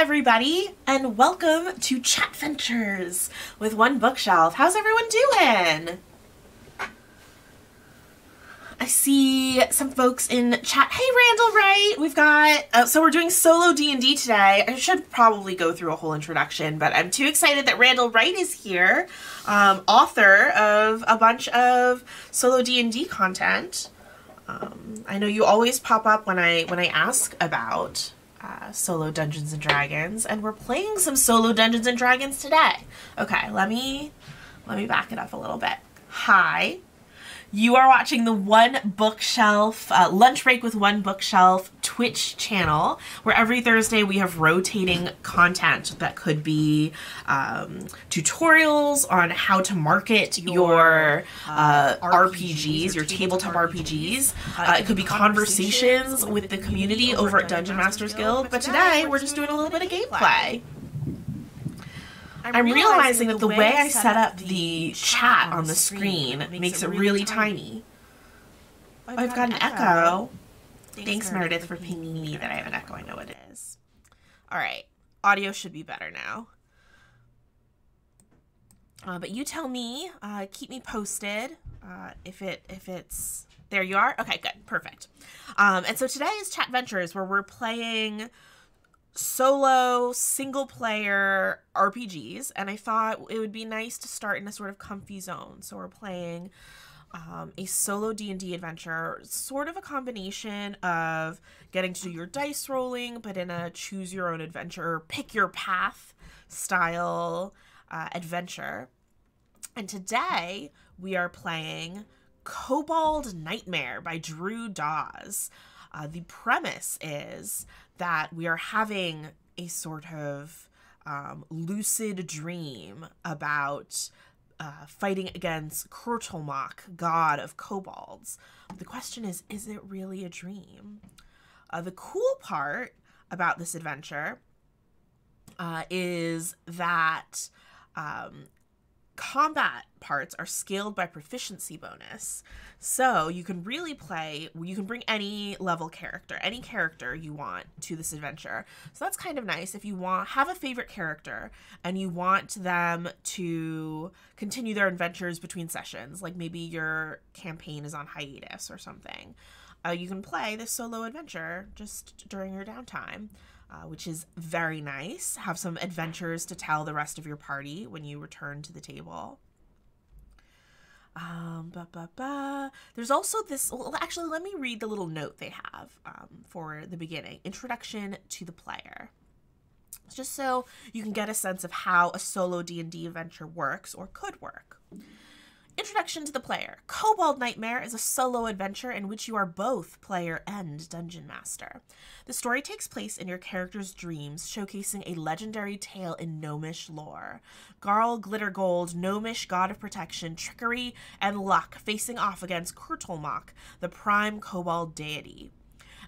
everybody, and welcome to Chatventures with One Bookshelf. How's everyone doing? I see some folks in chat. Hey, Randall Wright. We've got, so we're doing solo D&D today. I should probably go through a whole introduction, but I'm too excited that Randall Wright is here, author of a bunch of solo D&D content. I know you always pop up when I ask about solo Dungeons and Dragons, and we're playing some solo Dungeons and Dragons today. Okay, let me back it up a little bit. Hi. You are watching the One Bookshelf, Lunch Break with One Bookshelf Twitch channel, where every Thursday we have rotating content that could be tutorials on how to market your RPGs, your tabletop RPGs. It could be conversations with the community over at Dungeon Masters Guild, but today we're just doing a little bit of gameplay. I'm realizing that the way I set up the chat on the screen makes it really tiny. Oh, I've got an echo. Thanks, Meredith, for pinging me that I have an echo. I know it is. All right. Audio should be better now. But you tell me. Keep me posted if it's... There you are? Okay, good. Perfect. And so today is Chatventures, where we're playing solo single-player RPGs, and I thought it would be nice to start in a sort of comfy zone. So we're playing a solo D&D adventure, sort of a combination of getting to do your dice rolling, but in a choose-your-own-adventure, pick-your-path style adventure. And today we are playing Kobold Nightmare by Drew Dawes. The premise is that we are having a sort of lucid dream about fighting against Kurtulmak, god of kobolds. The question is it really a dream? The cool part about this adventure is that combat parts are scaled by proficiency bonus. So you can really play, you can bring any level character, any character you want to this adventure. So that's kind of nice if you have a favorite character and you want them to continue their adventures between sessions, like maybe your campaign is on hiatus or something. You can play this solo adventure just during your downtime. Which is very nice. Have some adventures to tell the rest of your party when you return to the table. There's also this, well, actually, let me read the little note they have for the beginning. Introduction to the player. Just so you can get a sense of how a solo D&D adventure works or could work. Introduction to the player. Kobold Nightmare is a solo adventure in which you are both player and dungeon master. The story takes place in your character's dreams, showcasing a legendary tale in gnomish lore. Garl Glittergold, gnomish god of protection, trickery, and luck, facing off against Kurtulmak, the prime kobold deity.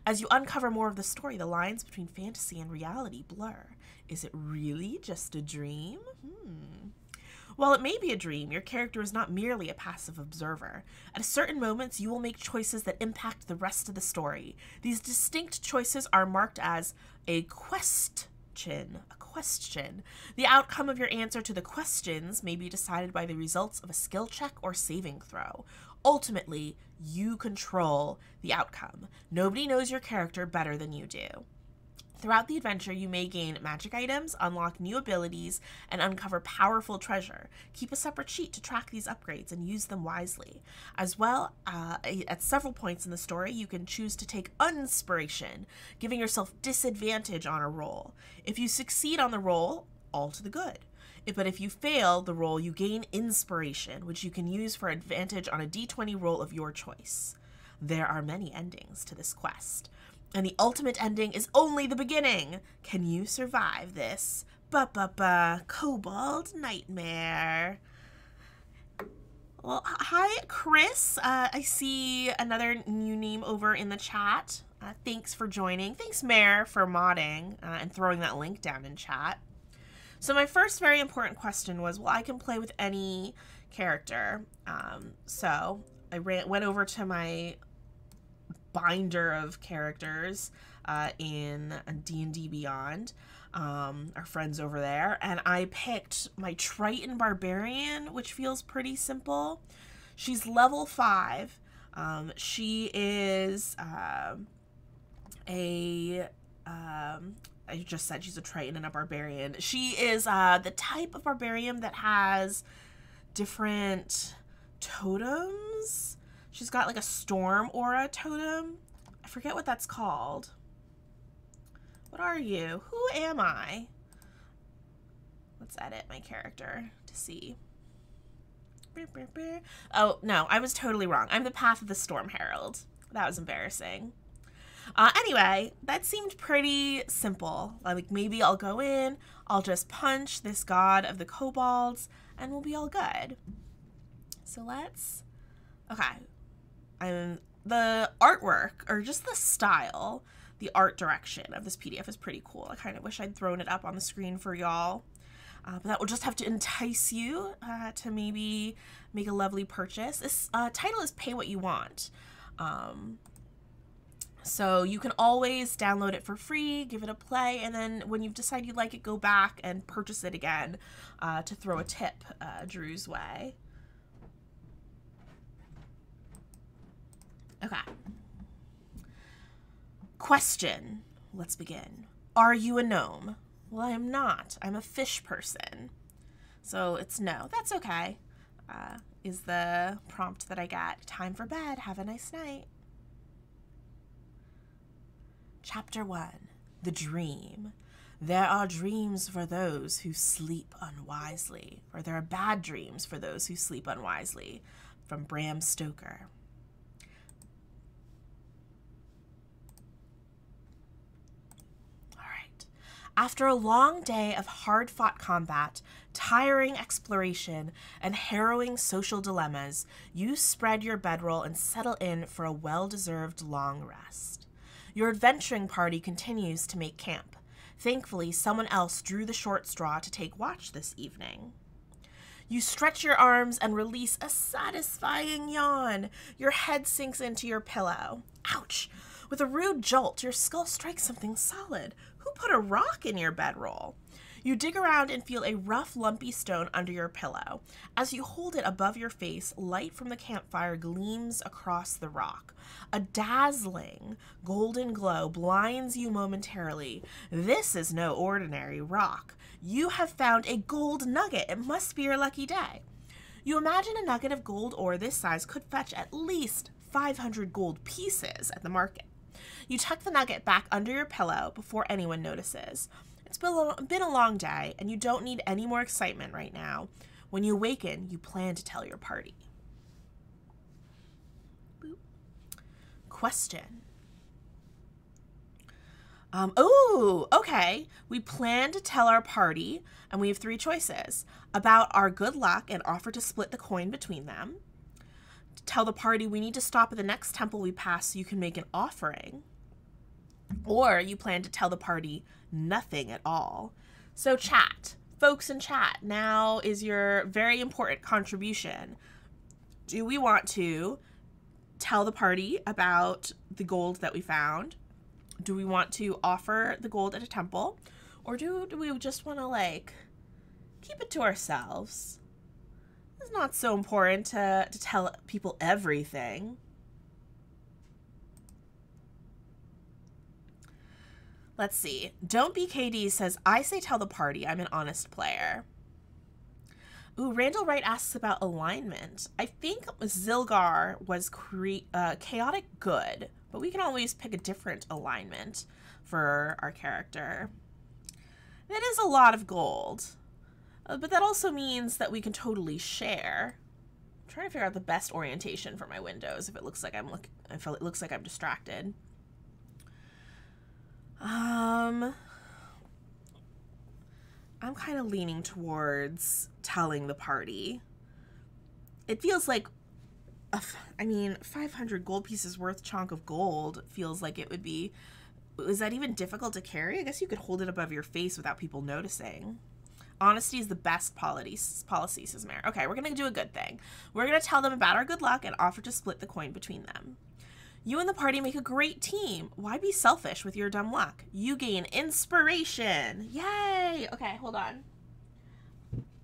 As you uncover more of the story, the lines between fantasy and reality blur. Is it really just a dream? While it may be a dream, your character is not merely a passive observer. At certain moments, you will make choices that impact the rest of the story. These distinct choices are marked as a question. The outcome of your answer to the questions may be decided by the results of a skill check or saving throw. Ultimately, you control the outcome. Nobody knows your character better than you do. Throughout the adventure, you may gain magic items, unlock new abilities, and uncover powerful treasure. Keep a separate sheet to track these upgrades and use them wisely. As well, at several points in the story, you can choose to take inspiration, giving yourself disadvantage on a roll. If you succeed on the roll, all to the good. But if you fail the roll, you gain inspiration, which you can use for advantage on a d20 roll of your choice. There are many endings to this quest. And the ultimate ending is only the beginning. Can you survive this? Kobold Nightmare. Well, hi, Chris. I see another new name over in the chat. Thanks for joining. Thanks, Mare, for modding and throwing that link down in chat. So my first very important question was, well, I can play with any character. So I went over to my binder of characters in D&D Beyond. our friends over there, and I picked my Triton Barbarian, which feels pretty simple. She's level 5. She is I just said she's a Triton and a Barbarian. She is the type of Barbarian that has different totems. She's got like a storm aura totem. I forget what that's called. What are you? Who am I? Let's edit my character to see. Oh, no, I was totally wrong. I'm the Path of the Storm Herald. That was embarrassing. Anyway, that seemed pretty simple. Like, maybe I'll go in, I'll just punch this god of the kobolds, and we'll be all good. So let's... Okay. The artwork, or just the style, the art direction of this PDF is pretty cool. I kind of wish I'd thrown it up on the screen for y'all. But that will just have to entice you to maybe make a lovely purchase. This title is Pay What You Want. So you can always download it for free, give it a play, and then when you've decided you like it, go back and purchase it again to throw a tip Drew's way. Okay. Question. Let's begin. Are you a gnome? Well, I am not. I'm a fish person. So it's no. That's okay. Is the prompt that I got. Time for bed. Have a nice night. Chapter 1. The Dream. There are dreams for those who sleep unwisely, or there are bad dreams for those who sleep unwisely. From Bram Stoker. After a long day of hard-fought combat, tiring exploration, and harrowing social dilemmas, you spread your bedroll and settle in for a well-deserved long rest. Your adventuring party continues to make camp. Thankfully, someone else drew the short straw to take watch this evening. You stretch your arms and release a satisfying yawn. Your head sinks into your pillow. Ouch! With a rude jolt, your skull strikes something solid. Who put a rock in your bedroll? You dig around and feel a rough, lumpy stone under your pillow. As you hold it above your face, light from the campfire gleams across the rock. A dazzling golden glow blinds you momentarily. This is no ordinary rock. You have found a gold nugget. It must be your lucky day. You imagine a nugget of gold ore this size could fetch at least 500 gold pieces at the market. You tuck the nugget back under your pillow before anyone notices. It's been a long day, and you don't need any more excitement right now. When you awaken, you plan to tell your party. Boop. Question. Okay. We plan to tell our party, and we have 3 choices. About our good luck and offer to split the coin between them. To tell the party we need to stop at the next temple we pass so you can make an offering. Or you plan to tell the party nothing at all. So chat, folks in chat, now is your very important contribution. Do we want to tell the party about the gold that we found? Do we want to offer the gold at a temple? Or do we just want to, like, keep it to ourselves? It's not so important to tell people everything. Let's see. Don't Be KD says, I say tell the party. I'm an honest player. Ooh, Randall Wright asks about alignment. I think Zilgar was chaotic good, but we can always pick a different alignment for our character. That is a lot of gold, but that also means that we can totally share. I'm trying to figure out the best orientation for my windows if it looks like I'm distracted. I'm kind of leaning towards telling the party. It feels like, 500 gold pieces worth chunk of gold feels like it would be, is that even difficult to carry? I guess you could hold it above your face without people noticing. Honesty is the best policy, says Mare. Okay, we're going to do a good thing. We're going to tell them about our good luck and offer to split the coin between them. You and the party make a great team. Why be selfish with your dumb luck? You gain inspiration. Yay! Okay, hold on.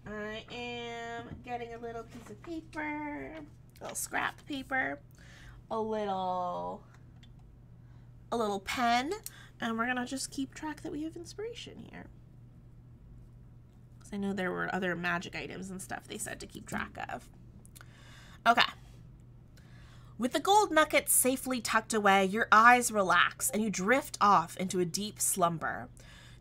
I am getting a little piece of paper, a little scrap paper, a little pen, and we're gonna just keep track that we have inspiration here. Because I know there were other magic items and stuff they said to keep track of. Okay. With the gold nuggets safely tucked away, your eyes relax and you drift off into a deep slumber.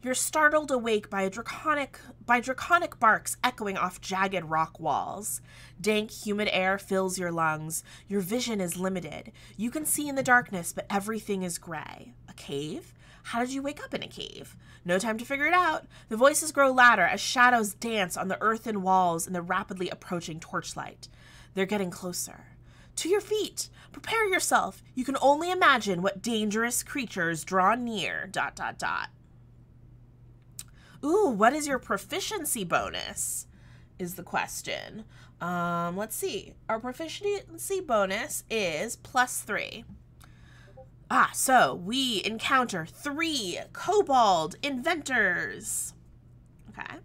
You're startled awake by draconic barks echoing off jagged rock walls. Dank, humid air fills your lungs. Your vision is limited. You can see in the darkness, but everything is gray. A cave? How did you wake up in a cave? No time to figure it out. The voices grow louder as shadows dance on the earthen walls in the rapidly approaching torchlight. They're getting closer. To your feet. Prepare yourself. You can only imagine what dangerous creatures draw near, ... Ooh, what is your proficiency bonus? Is the question. Let's see. Our proficiency bonus is +3. So we encounter 3 kobold inventors. Okay.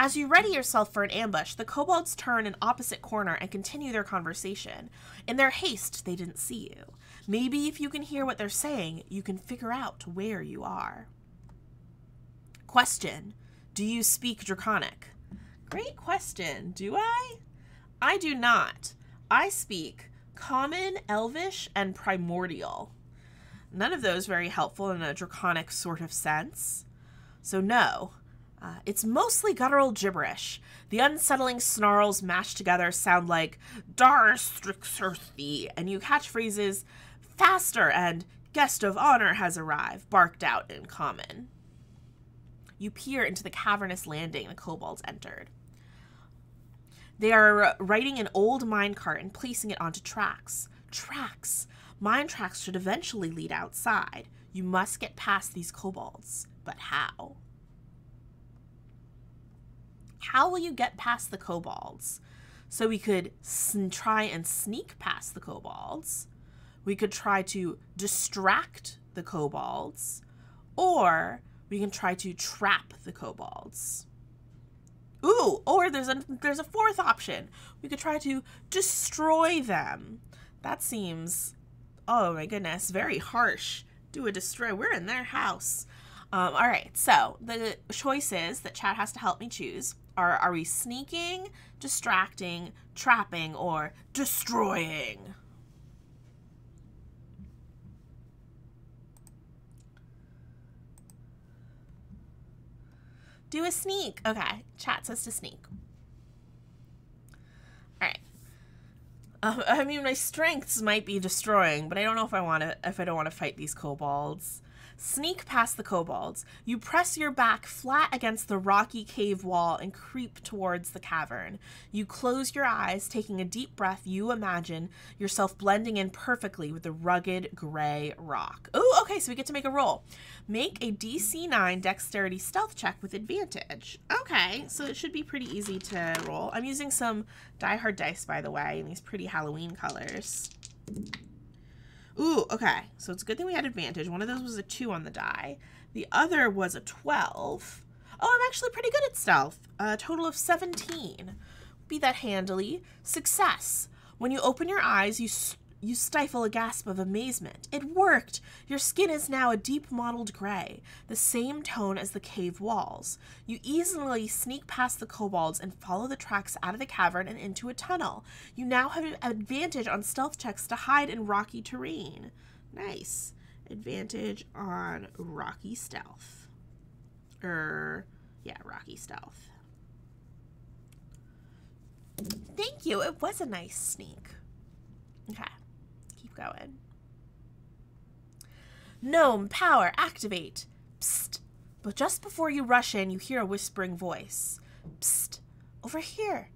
As you ready yourself for an ambush, the kobolds turn an opposite corner and continue their conversation. In their haste, they didn't see you. Maybe if you can hear what they're saying, you can figure out where you are. Question: do you speak Draconic? Great question. Do I? I do not. I speak Common, Elvish, and Primordial. None of those very helpful in a Draconic sort of sense. So no. It's mostly guttural gibberish. The unsettling snarls mashed together sound like Darstrixerthi, and you catch phrases faster and guest of honor has arrived, barked out in Common. You peer into the cavernous landing the kobolds entered. They are riding an old minecart and placing it onto tracks. Tracks! Mine tracks should eventually lead outside. You must get past these kobolds. But how? How will you get past the kobolds? So we could try and sneak past the kobolds. We could try to distract the kobolds. Or we can try to trap the kobolds. Ooh, or there's a fourth option. We could try to destroy them. That seems, oh my goodness, very harsh. Do a destroy. We're in their house. All right, so the choices that chat has to help me choose are we sneaking, distracting, trapping, or destroying? Do a sneak. Okay, chat says to sneak. All right. I mean, my strengths might be destroying, but I don't know if I don't want to fight these kobolds. Sneak past the kobolds. You press your back flat against the rocky cave wall and creep towards the cavern. You close your eyes, taking a deep breath. You imagine yourself blending in perfectly with the rugged gray rock. Oh, okay, so we get to make a roll. Make a DC 9 dexterity stealth check with advantage. Okay, so it should be pretty easy to roll. I'm using some Die Hard dice, by the way, in these pretty Halloween colors. Ooh, okay. So it's a good thing we had advantage. One of those was a 2 on the die. The other was a 12. Oh, I'm actually pretty good at stealth. A total of 17. Be that handily. Success. When you open your eyes, you stifle a gasp of amazement. It worked! Your skin is now a deep mottled gray, the same tone as the cave walls. You easily sneak past the kobolds and follow the tracks out of the cavern and into a tunnel. You now have an advantage on stealth checks to hide in rocky terrain. Nice. Advantage on rocky stealth. Yeah, rocky stealth. Thank you. It was a nice sneak. Okay. Going. Gnome power activate. Psst. But just before you rush in, you hear a whispering voice. Psst. Over here.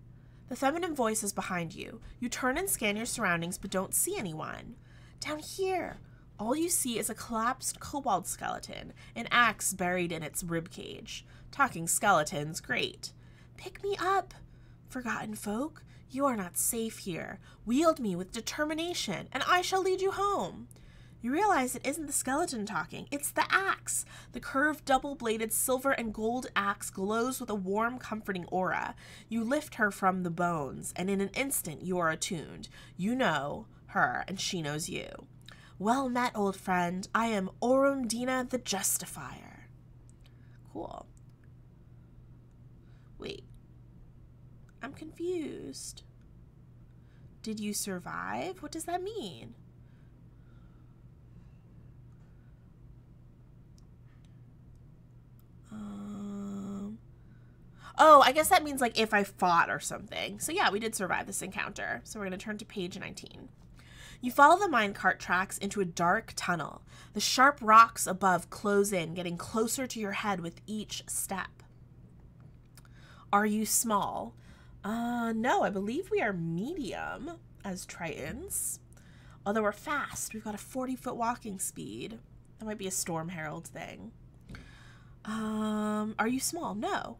The feminine voice is behind you. You turn and scan your surroundings but don't see anyone. Down here. All you see is a collapsed kobold skeleton, an axe buried in its ribcage. Talking skeletons, great. Pick me up. Forgotten folk. You are not safe here. Wield me with determination, and I shall lead you home. You realize it isn't the skeleton talking, it's the axe. The curved, double-bladed silver and gold axe glows with a warm, comforting aura. You lift her from the bones, and in an instant you are attuned. You know her, and she knows you. Well met, old friend. I am Orundina the Justifier. Cool. Wait. I'm confused. Did you survive? What does that mean? Oh, I guess that means like if I fought or something. So yeah, we did survive this encounter. So we're going to turn to page 19. You follow the minecart tracks into a dark tunnel. The sharp rocks above close in, getting closer to your head with each step. Are you small? No, I believe we are medium as Tritons. Although we're fast. We've got a 40-foot walking speed. That might be a Storm Herald thing. Are you small? No.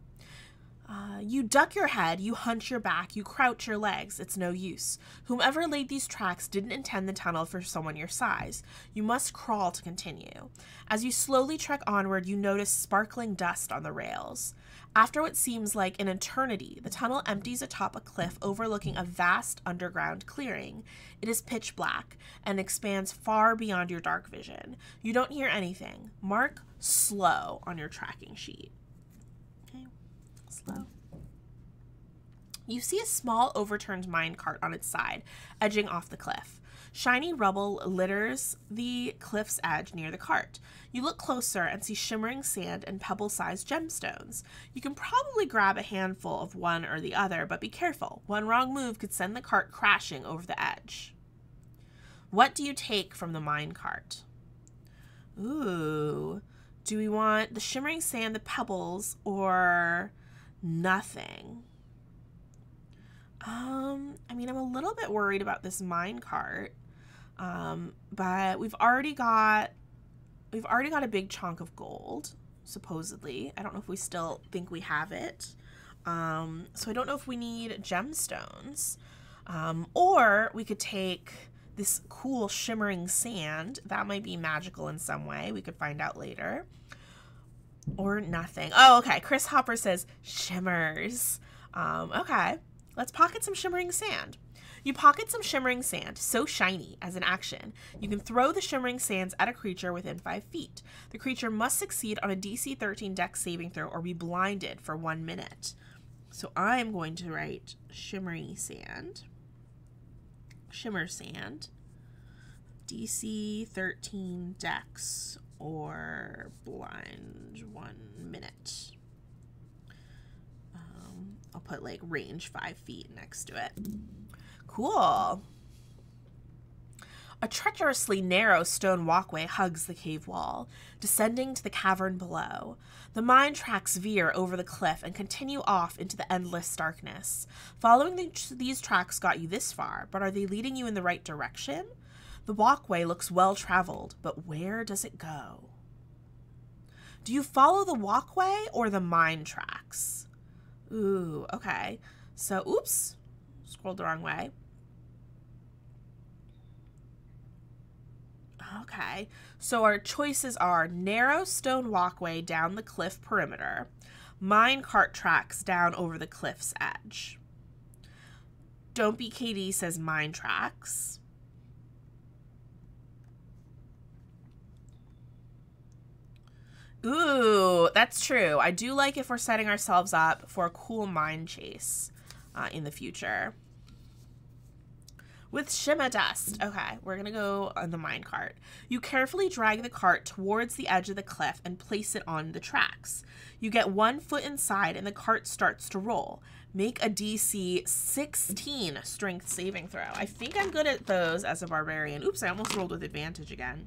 You duck your head, you hunch your back, you crouch your legs. It's no use. Whomever laid these tracks didn't intend the tunnel for someone your size. You must crawl to continue. As you slowly trek onward, you notice sparkling dust on the rails. After what seems like an eternity, the tunnel empties atop a cliff overlooking a vast underground clearing. It is pitch black and expands far beyond your dark vision. You don't hear anything. Mark slow on your tracking sheet. Okay, slow. You see a small overturned minecart on its side, edging off the cliff. Shiny rubble litters the cliff's edge near the cart. You look closer and see shimmering sand and pebble-sized gemstones. You can probably grab a handful of one or the other, but be careful. One wrong move could send the cart crashing over the edge. What do you take from the minecart? Ooh. Do we want the shimmering sand, the pebbles, or nothing? I mean, I'm a little bit worried about this minecart. But we've already got a big chunk of gold, supposedly. I don't know if we still think we have it. So I don't know if we need gemstones. Or we could take this cool shimmering sand. That might be magical in some way. We could find out later. Or nothing. Oh, okay. Chris Hopper says shimmers. Okay. Let's pocket some shimmering sand. You pocket some shimmering sand, so shiny, as an action. You can throw the shimmering sands at a creature within 5 feet. The creature must succeed on a DC 13 Dex saving throw or be blinded for 1 minute. So I'm going to write shimmer sand, DC 13 Dex or blind 1 minute. I'll put like range 5 feet next to it. Cool. A treacherously narrow stone walkway hugs the cave wall, descending to the cavern below. The mine tracks veer over the cliff and continue off into the endless darkness. Following these tracks got you this far, but are they leading you in the right direction? The walkway looks well traveled, but where does it go? Do you follow the walkway or the mine tracks? Ooh, okay. So, oops, scrolled the wrong way. Okay, so our choices are narrow stone walkway down the cliff perimeter, minecart tracks down over the cliff's edge. Don't Be KD says mine tracks. Ooh, that's true. I do like if we're setting ourselves up for a cool mine chase in the future. With Shimma Dust. Okay, we're going to go on the minecart. You carefully drag the cart towards the edge of the cliff and place it on the tracks. You get 1 foot inside and the cart starts to roll. Make a DC 16 strength saving throw. I think I'm good at those as a barbarian. Oops, I almost rolled with advantage again.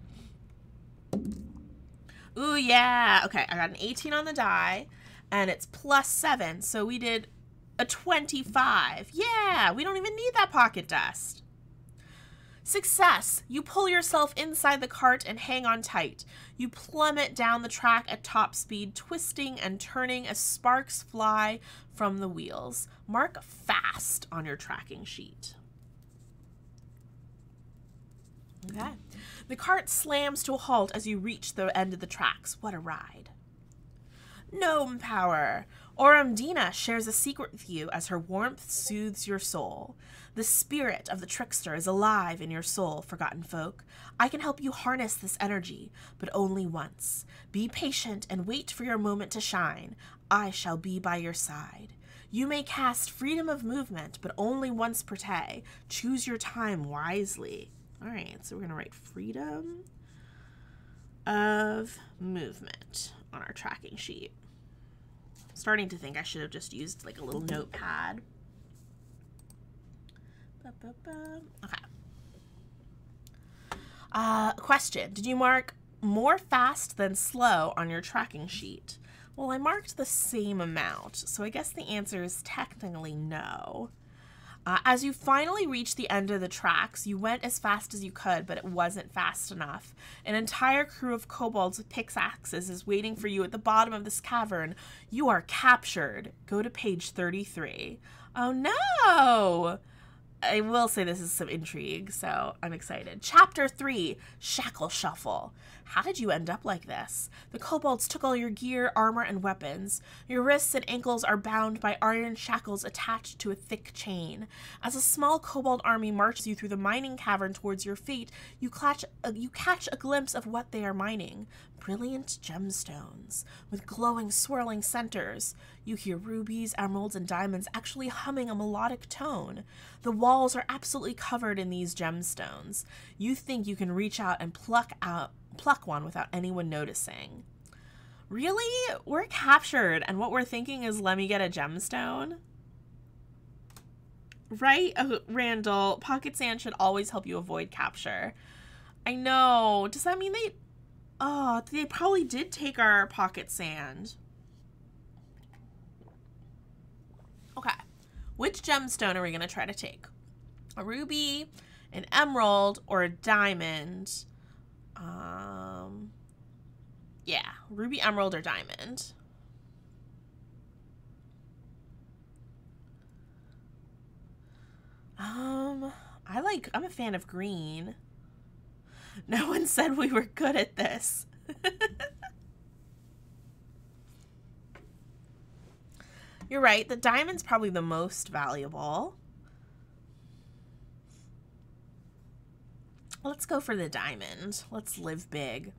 Ooh, yeah. Okay, I got an 18 on the die, and it's +7, so we did a 25. Yeah, we don't even need that pocket dust. Success! You pull yourself inside the cart and hang on tight. You plummet down the track at top speed, twisting and turning as sparks fly from the wheels. Mark fast on your tracking sheet. Okay. The cart slams to a halt as you reach the end of the tracks. What a ride. Gnome power. Orumdina shares a secret with you as her warmth soothes your soul. The spirit of the trickster is alive in your soul, forgotten folk. I can help you harness this energy, but only once. Be patient and wait for your moment to shine. I shall be by your side. You may cast freedom of movement, but only once per day. Choose your time wisely. All right, so we're going to write freedom of movement on our tracking sheet. Starting to think I should have just used like a little notepad. Okay. Question. Did you mark more fast than slow on your tracking sheet? Well, I marked the same amount, so I guess the answer is technically no. As you finally reached the end of the tracks, you went as fast as you could, but it wasn't fast enough. An entire crew of kobolds with pickaxes is waiting for you at the bottom of this cavern. You are captured. Go to page 33. Oh no! I will say this is some intrigue, so I'm excited. Chapter 3, Shackle Shuffle. How did you end up like this? The kobolds took all your gear, armor, and weapons. Your wrists and ankles are bound by iron shackles attached to a thick chain. As a small kobold army marches you through the mining cavern towards your fate, you catch a glimpse of what they are mining. Brilliant gemstones with glowing, swirling centers. You hear rubies, emeralds, and diamonds actually humming a melodic tone. The walls are absolutely covered in these gemstones. You think you can reach out and pluck one without anyone noticing. Really? We're captured, and what we're thinking is, let me get a gemstone? Right, Randall? Pocket sand should always help you avoid capture. I know. Does that mean they... Oh, they probably did take our pocket sand. Okay. Which gemstone are we going to try to take? A ruby, an emerald, or a diamond? Yeah, ruby, emerald, or diamond. I'm a fan of green. No one said we were good at this. You're right, the diamond's probably the most valuable. Let's go for the diamond. Let's live big.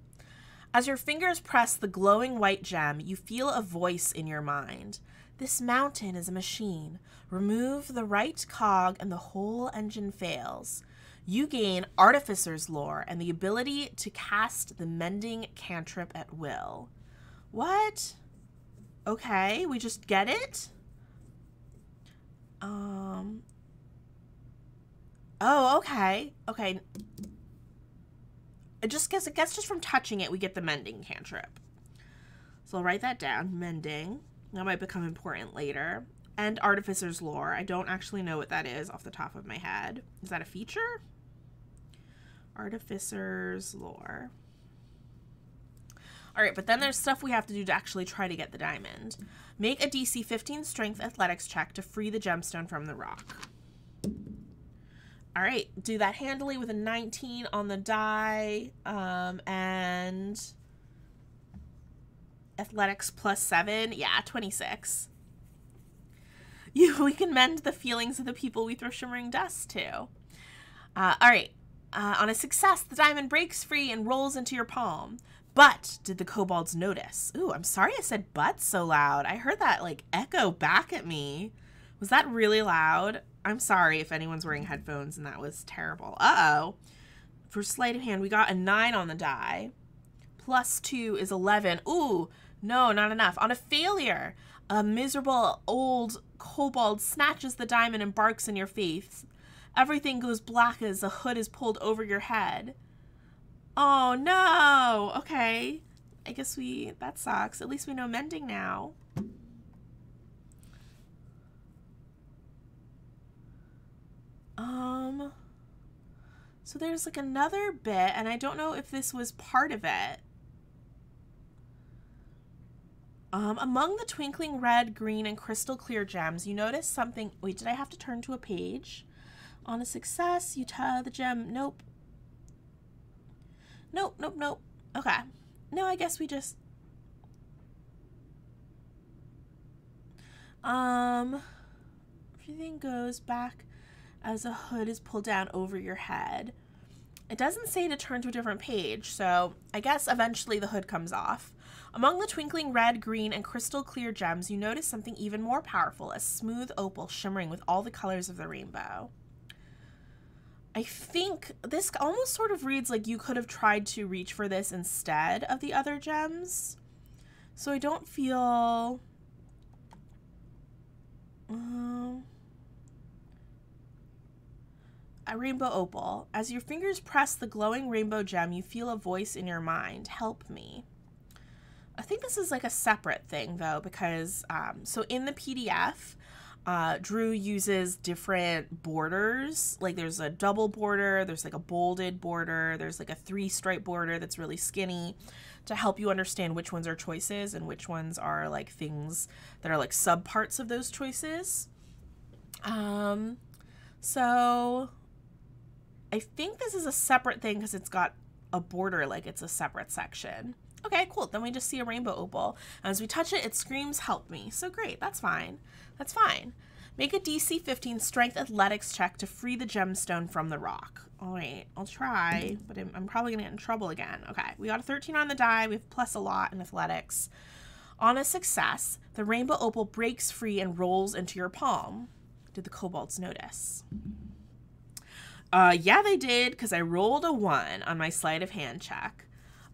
As your fingers press the glowing white gem, you feel a voice in your mind. This mountain is a machine. Remove the right cog and the whole engine fails. You gain Artificer's Lore and the ability to cast the Mending cantrip at will. What? Okay, we just get it? Oh, okay. Okay. I guess just from touching it, we get the Mending cantrip. So I'll write that down. Mending. That might become important later. And Artificer's Lore. I don't actually know what that is off the top of my head. Is that a feature? Artificer's Lore. All right, but then there's stuff we have to do to actually try to get the diamond. Make a DC 15 Strength Athletics check to free the gemstone from the rock. All right, do that handily with a 19 on the die, and Athletics plus 7. Yeah, 26. We can mend the feelings of the people we throw shimmering dust to. All right. On a success, the diamond breaks free and rolls into your palm. But did the kobolds notice? Ooh, I'm sorry I said but so loud. I heard that like echo back at me. Was that really loud? I'm sorry if anyone's wearing headphones and that was terrible. Uh-oh. For sleight of hand, we got a 9 on the die. Plus 2 is 11. Ooh, no, not enough. On a failure, a miserable old kobold snatches the diamond and barks in your face. Everything goes black as a hood is pulled over your head. Oh, no. Okay. I guess that sucks. At least we know mending now. So there's like another bit, and I don't know if this was part of it. Among the twinkling red, green, and crystal clear gems, you notice something. Wait, did I have to turn to a page? On a success, you tell the gem. Nope. Nope, nope, nope. Okay. No, I guess we just... Everything goes back as a hood is pulled down over your head. It doesn't say to turn to a different page, so I guess eventually the hood comes off. Among the twinkling red, green, and crystal clear gems, you notice something even more powerful, a smooth opal shimmering with all the colors of the rainbow. I think this almost sort of reads like you could have tried to reach for this instead of the other gems. So I don't feel... a rainbow opal. As your fingers press the glowing rainbow gem, you feel a voice in your mind. Help me. I think this is like a separate thing though, because so in the PDF, Drew uses different borders. Like there's a double border, there's like a bolded border, there's like a 3-stripe border that's really skinny to help you understand which ones are choices and which ones are like things that are like subparts of those choices. So I think this is a separate thing because it's got a border, like it's a separate section. Okay, cool. Then we just see a rainbow opal. As we touch it, it screams, help me. So great. That's fine. That's fine. Make a DC 15 strength athletics check to free the gemstone from the rock. All right, I'll try, but I'm probably going to get in trouble again. Okay, we got a 13 on the die. We have plus a lot in athletics. On a success, the rainbow opal breaks free and rolls into your palm. Did the kobolds notice? Yeah, they did, because I rolled a 1 on my sleight of hand check.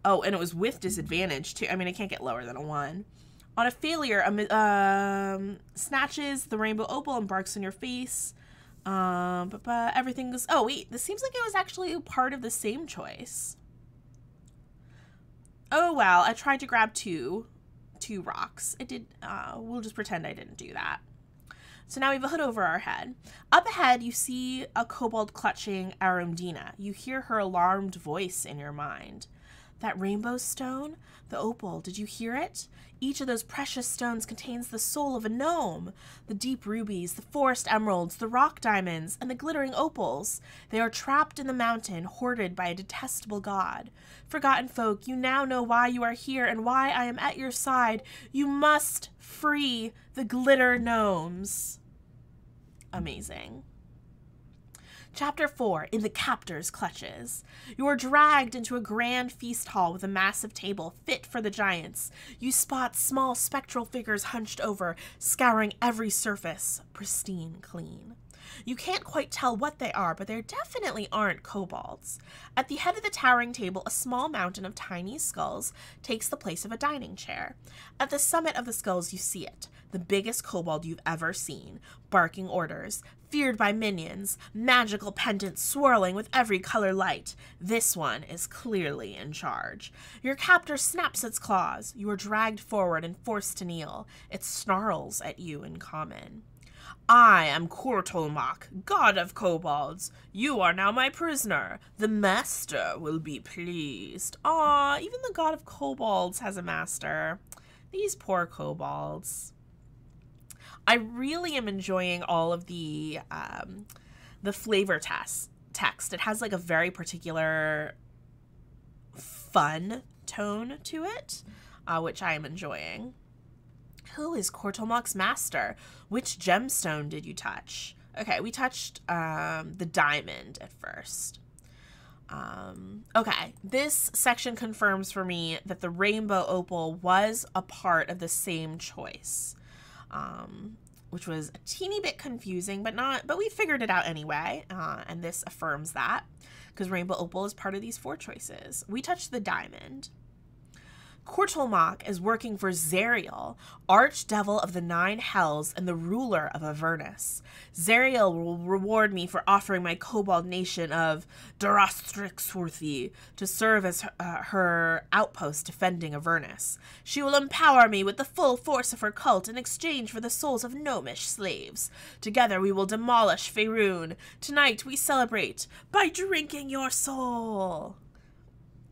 Oh, and it was with disadvantage, too. I mean, I can't get lower than a 1. On a failure, snatches the rainbow opal and barks in your face. Everything goes... Oh, wait. This seems like it was actually part of the same choice. Oh, well. I tried to grab two rocks. It did... we'll just pretend I didn't do that. So now we have a hood over our head. Up ahead, you see a kobold clutching Arundina. You hear her alarmed voice in your mind. That rainbow stone? The opal, did you hear it? Each of those precious stones contains the soul of a gnome. The deep rubies, the forest emeralds, the rock diamonds, and the glittering opals. They are trapped in the mountain, hoarded by a detestable god. Forgotten folk, you now know why you are here and why I am at your side. You must free the glitter gnomes. Amazing. Chapter 4, in the captor's clutches. You are dragged into a grand feast hall with a massive table fit for the giants. You spot small spectral figures hunched over, scouring every surface, pristine clean. You can't quite tell what they are, but they definitely aren't kobolds. At the head of the towering table, a small mountain of tiny skulls takes the place of a dining chair. At the summit of the skulls, you see it, the biggest kobold you've ever seen, barking orders, feared by minions, magical pendants swirling with every color light. This one is clearly in charge. Your captor snaps its claws. You are dragged forward and forced to kneel. It snarls at you in common. I am Kortolmak, god of kobolds. You are now my prisoner. The master will be pleased. Aw, even the god of kobolds has a master. These poor kobolds. I really am enjoying all of the flavor text. It has like a very particular fun tone to it, which I am enjoying. Who is Kortolmak's master? Which gemstone did you touch? Okay, we touched the diamond at first. Okay, this section confirms for me that the rainbow opal was a part of the same choice, which was a teeny bit confusing, but we figured it out anyway, and this affirms that, because rainbow opal is part of these 4 choices. We touched the diamond. Kortulmak is working for Zariel, archdevil of the 9 hells and the ruler of Avernus. Zariel will reward me for offering my kobold nation of Darastrixworthy to serve as her outpost defending Avernus. She will empower me with the full force of her cult in exchange for the souls of gnomish slaves. Together we will demolish Faerun. Tonight we celebrate by drinking your soul.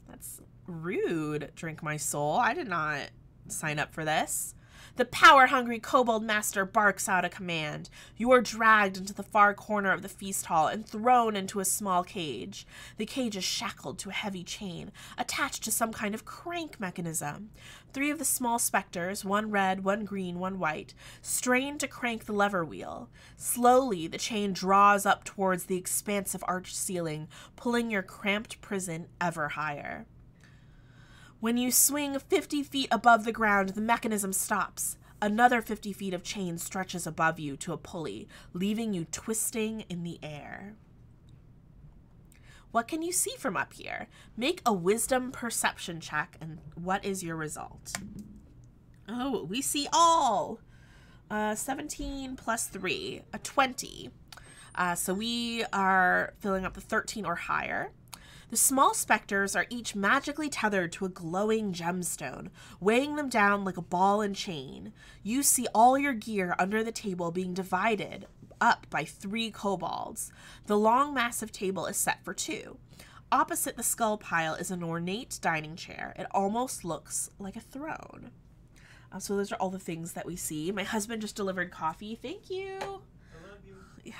That's rude. Drink my soul. I did not sign up for this. The power-hungry kobold master barks out a command. You are dragged into the far corner of the feast hall and thrown into a small cage. The cage is shackled to a heavy chain, attached to some kind of crank mechanism. 3 of the small specters, one red, one green, one white, strain to crank the lever wheel. Slowly, the chain draws up towards the expansive arched ceiling, pulling your cramped prison ever higher. When you swing 50 feet above the ground, the mechanism stops. Another 50 feet of chain stretches above you to a pulley, leaving you twisting in the air. What can you see from up here? Make a wisdom perception check, and what is your result? Oh, we see all. 17 plus 3, a 20. So we are filling up the 13 or higher. The small specters are each magically tethered to a glowing gemstone, weighing them down like a ball and chain. You see all your gear under the table being divided up by 3 kobolds. The long, massive table is set for 2. Opposite the skull pile is an ornate dining chair. It almost looks like a throne. So those are all the things that we see. My husband just delivered coffee. Thank you. I love you. Yeah.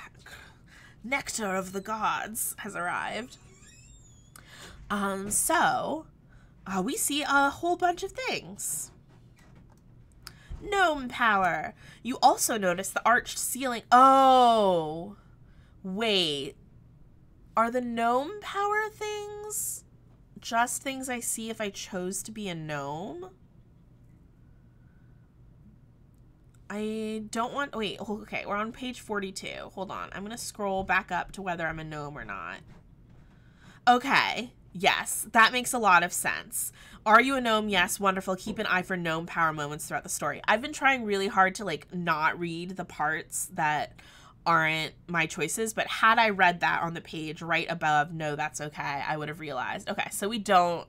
Nectar of the gods has arrived. We see a whole bunch of things. Gnome power. You also notice the arched ceiling. Oh, wait. Are the gnome power things just things I see if I chose to be a gnome? I don't want, wait, okay, we're on page 42. Hold on. I'm going to scroll back up to whether I'm a gnome or not. Okay. Yes, that makes a lot of sense. Are you a gnome? Yes, wonderful. Keep an eye for gnome power moments throughout the story. I've been trying really hard to not read the parts that aren't my choices, but had I read that on the page right above, no, that's okay, I would have realized. Okay, so we don't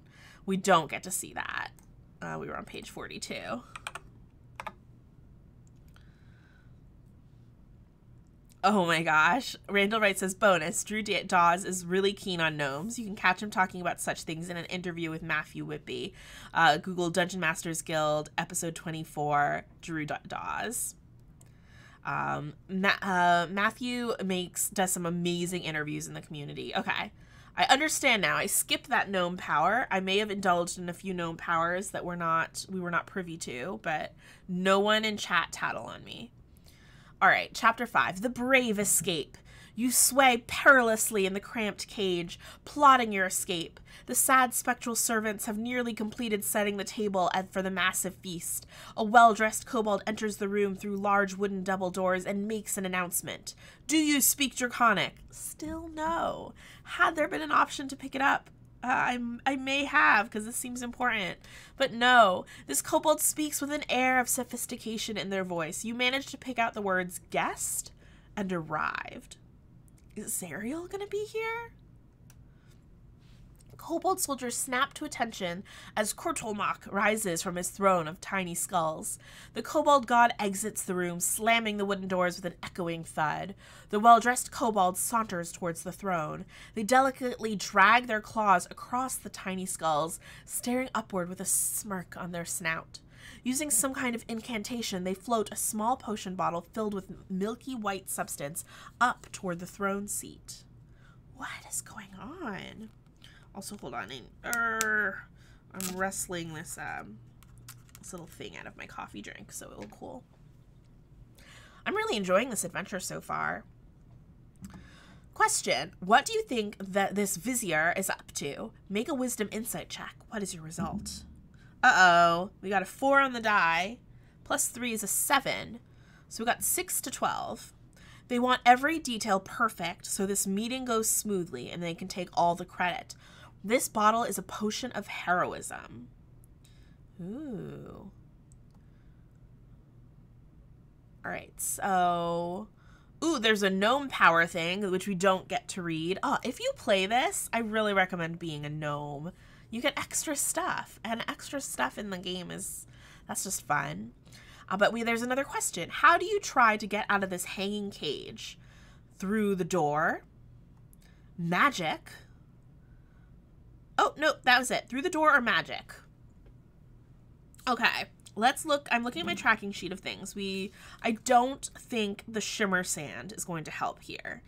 get to see that. We were on page 42. Oh my gosh. Randall Wright says, bonus, Drew Dawes is really keen on gnomes. You can catch him talking about such things in an interview with Matthew Whitby. Google Dungeon Masters Guild, episode 24, Drew Dawes. Matthew does some amazing interviews in the community. Okay. I understand now. I skipped that gnome power. I may have indulged in a few gnome powers that we were not privy to, but no one in chat tattle on me. All right, chapter 5, The Brave Escape. You sway perilously in the cramped cage, plotting your escape. The sad spectral servants have nearly completed setting the table for the massive feast. A well-dressed kobold enters the room through large wooden double doors and makes an announcement. Do you speak Draconic? Still no. Had there been an option to pick it up, I may have, because this seems important. But no, this kobold speaks with an air of sophistication in their voice. You manage to pick out the words guest and arrived. Is Zariel gonna be here? Kobold soldiers snap to attention as Kortulmak rises from his throne of tiny skulls. The kobold god exits the room, slamming the wooden doors with an echoing thud. The well-dressed kobold saunters towards the throne. They delicately drag their claws across the tiny skulls, staring upward with a smirk on their snout. Using some kind of incantation, they float a small potion bottle filled with milky white substance up toward the throne seat. What is going on? Also, hold on. I'm wrestling this little thing out of my coffee drink, so it will cool. I'm really enjoying this adventure so far. Question. What do you think that this vizier is up to? Make a wisdom insight check. What is your result? Uh-oh. We got a 4 on the die. Plus 3 is a 7. So we got 6 to 12. They want every detail perfect, so this meeting goes smoothly and they can take all the credit. This bottle is a potion of heroism. Ooh. All right, so... Ooh, there's a gnome power thing, which we don't get to read. Oh, if you play this, I really recommend being a gnome. You get extra stuff, and extra stuff in the game that's just fun. But there's another question. How do you try to get out of this hanging cage? Through the door? Magic? Oh, no, that was it. Through the door or magic? Okay, let's look. I'm looking at my tracking sheet of things. I don't think the shimmer sand is going to help here.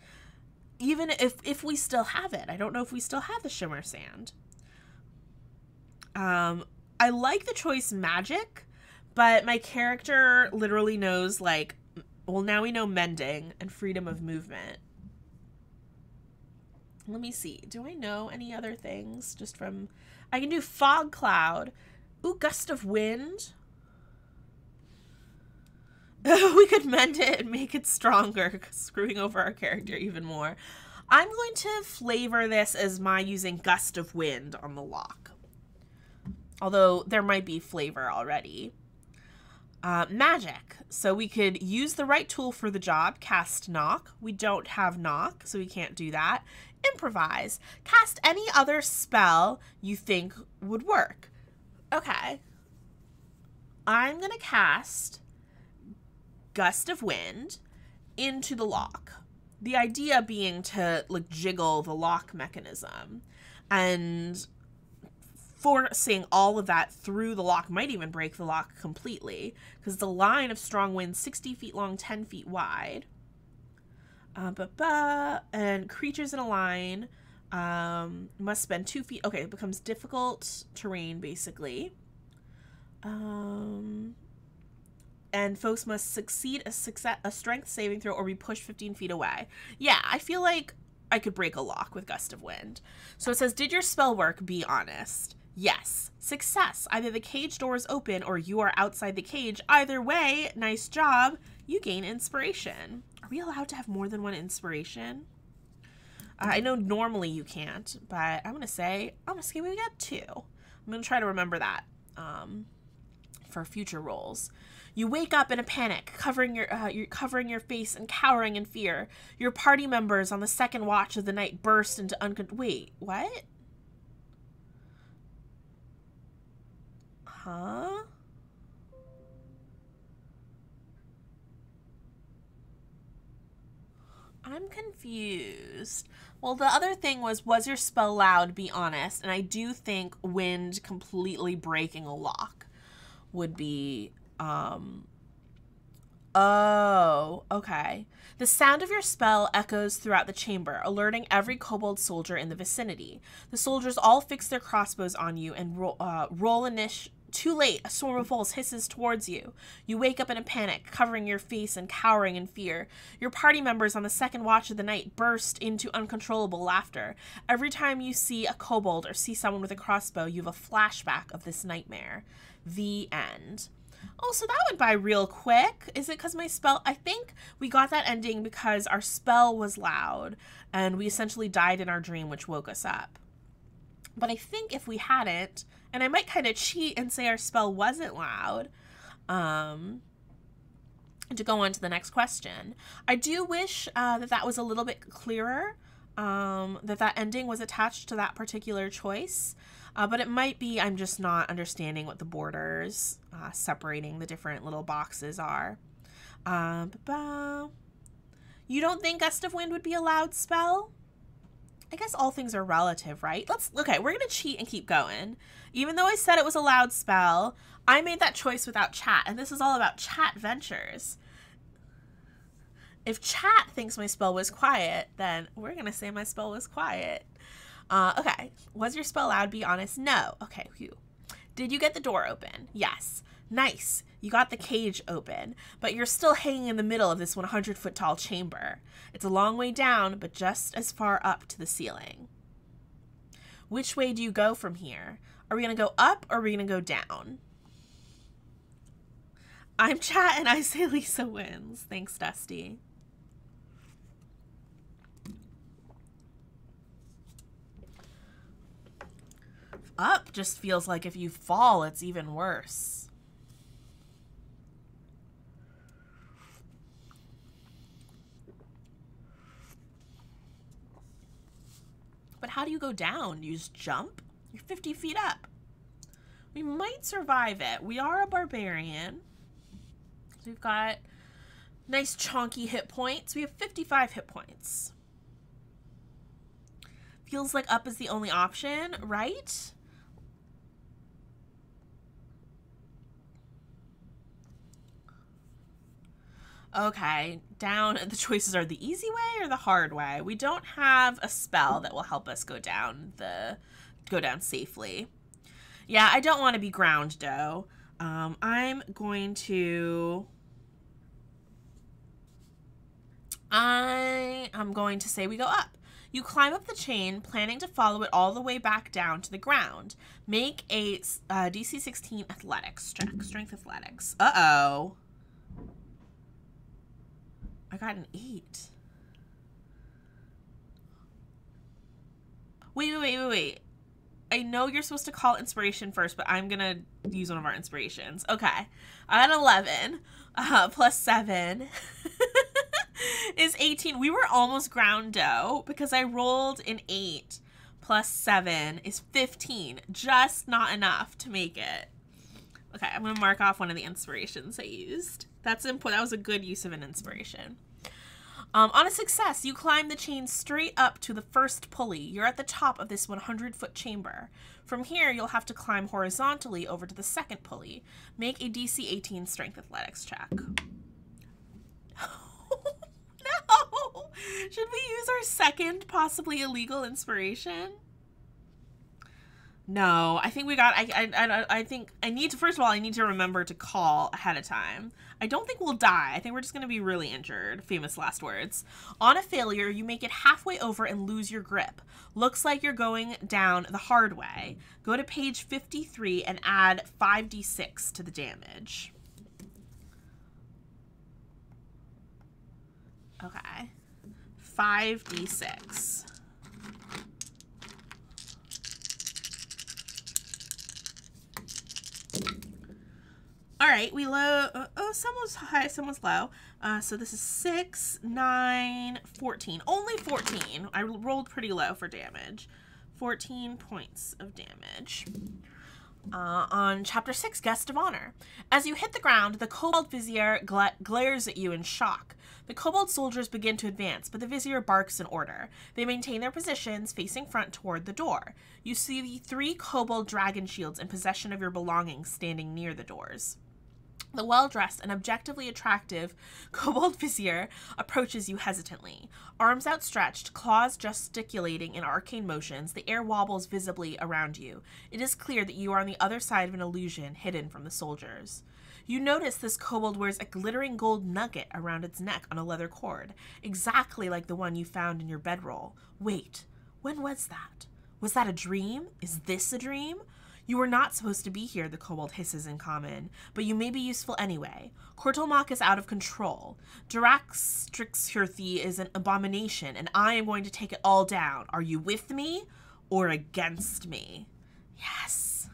Even if we still have it. I don't know if we still have the shimmer sand. I like the choice magic, but my character literally knows, like, well, now we know mending and freedom of movement. Let me see. Do I know any other things just from... I can do fog cloud. Ooh, gust of wind. We could mend it and make it stronger, screwing over our character even more. I'm going to flavor this as my using gust of wind on the lock. Although there might be flavor already. Magic. So we could use the right tool for the job. Cast knock. We don't have knock, so we can't do that. Improvise. Cast any other spell you think would work. Okay. I'm going to cast Gust of Wind into the lock. The idea being to, like, jiggle the lock mechanism. And forcing all of that through the lock might even break the lock completely, because the line of strong wind 60 feet long, 10 feet wide. And creatures in a line must spend 2 feet. Okay, it becomes difficult terrain, basically. And folks must succeed a strength saving throw or be pushed 15 feet away. Yeah, I feel like I could break a lock with Gust of Wind. So it says, did your spell work? Be honest. Yes. Success. Either the cage door is open or you are outside the cage. Either way, nice job. You gain inspiration. Are we allowed to have more than one inspiration? I know normally you can't, but I'm going to say we got 2. I'm going to try to remember that for future rolls. You wake up in a panic, covering your face and cowering in fear. Your party members on the second watch of the night burst into Wait, what? Huh? I'm confused. Well, the other thing was your spell loud? Be honest. And I do think wind completely breaking a lock would be, oh, okay. The sound of your spell echoes throughout the chamber, alerting every kobold soldier in the vicinity. The soldiers all fix their crossbows on you and roll initiative. Too late, a swarm of wolves hisses towards you. You wake up in a panic, covering your face and cowering in fear. Your party members on the second watch of the night burst into uncontrollable laughter. Every time you see a kobold or see someone with a crossbow, you have a flashback of this nightmare. The end. Oh, so that went by real quick. Is it because my spell... I think we got that ending because our spell was loud, and we essentially died in our dream, which woke us up. But I think if we hadn't... And I might kind of cheat and say our spell wasn't loud, to go on to the next question. I do wish that was a little bit clearer, that ending was attached to that particular choice. But it might be I'm just not understanding what the borders separating the different little boxes are. You don't think Gust of Wind would be a loud spell? I guess all things are relative, right? Okay, we're going to cheat and keep going. Even though I said it was a loud spell, I made that choice without chat, and this is all about Chatventures. If chat thinks my spell was quiet, then we're going to say my spell was quiet. Okay, was your spell loud? Be honest. No. Okay, phew. Did you get the door open? Yes. Nice. You got the cage open, but you're still hanging in the middle of this 100-foot tall chamber. It's a long way down, but just as far up to the ceiling. Which way do you go from here? Are we going to go up or are we going to go down? I'm Chat and I say Lysa wins. Thanks, Dusty. up just feels like if you fall, it's even worse. But how do you go down? You just jump? You're 50 feet up. We might survive it. We are a barbarian. So we've got nice chonky hit points. We have 55 hit points. Feels like up is the only option, right? Okay, down. The choices are the easy way or the hard way. We don't have a spell that will help us go down safely. Yeah, I don't want to be ground dough. I'm going to say we go up. You climb up the chain, planning to follow it all the way back down to the ground. Make a DC 16 athletics check. Strength athletics. Uh-oh. I got an 8. Wait. I know you're supposed to call inspiration first, but I'm going to use one of our inspirations. Okay. I got 11. Plus 7 is 18. We were almost ground dough because I rolled an 8 plus 7 is 15. Just not enough to make it. Okay, I'm going to mark off one of the inspirations I used. That was a good use of an inspiration. On a success, you climb the chain straight up to the first pulley. You're at the top of this 100-foot chamber. From here, you'll have to climb horizontally over to the second pulley. Make a DC 18 strength athletics check. No! Should we use our second, possibly illegal inspiration? No, I think we got, I think I need to, first of all, I need to remember to call ahead of time. I don't think we'll die. I think we're just going to be really injured. Famous last words. On a failure, you make it halfway over and lose your grip. Looks like you're going down the hard way. Go to page 53 and add 5d6 to the damage. Okay. 5d6. All right, we low. Some was high, some was low. So this is 6, 9, 14. Only 14. I rolled pretty low for damage. 14 points of damage. On Chapter 6, Guest of Honor. As you hit the ground, the Kobold Vizier glares at you in shock. The Kobold soldiers begin to advance, but the Vizier barks in order. They maintain their positions, facing front toward the door. You see the 3 Kobold dragon shields in possession of your belongings standing near the doors. The well-dressed and objectively attractive Kobold Vizier approaches you hesitantly. Arms outstretched, claws gesticulating in arcane motions, the air wobbles visibly around you. It is clear that you are on the other side of an illusion hidden from the soldiers. You notice this kobold wears a glittering gold nugget around its neck on a leather cord, exactly like the one you found in your bedroll. Wait, when was that? Was that a dream? Is this a dream? You were not supposed to be here, the kobold hisses in common, but you may be useful anyway. Kortelmach is out of control. Diraxtrixhurthy is an abomination, and I am going to take it all down. Are you with me or against me? Yes.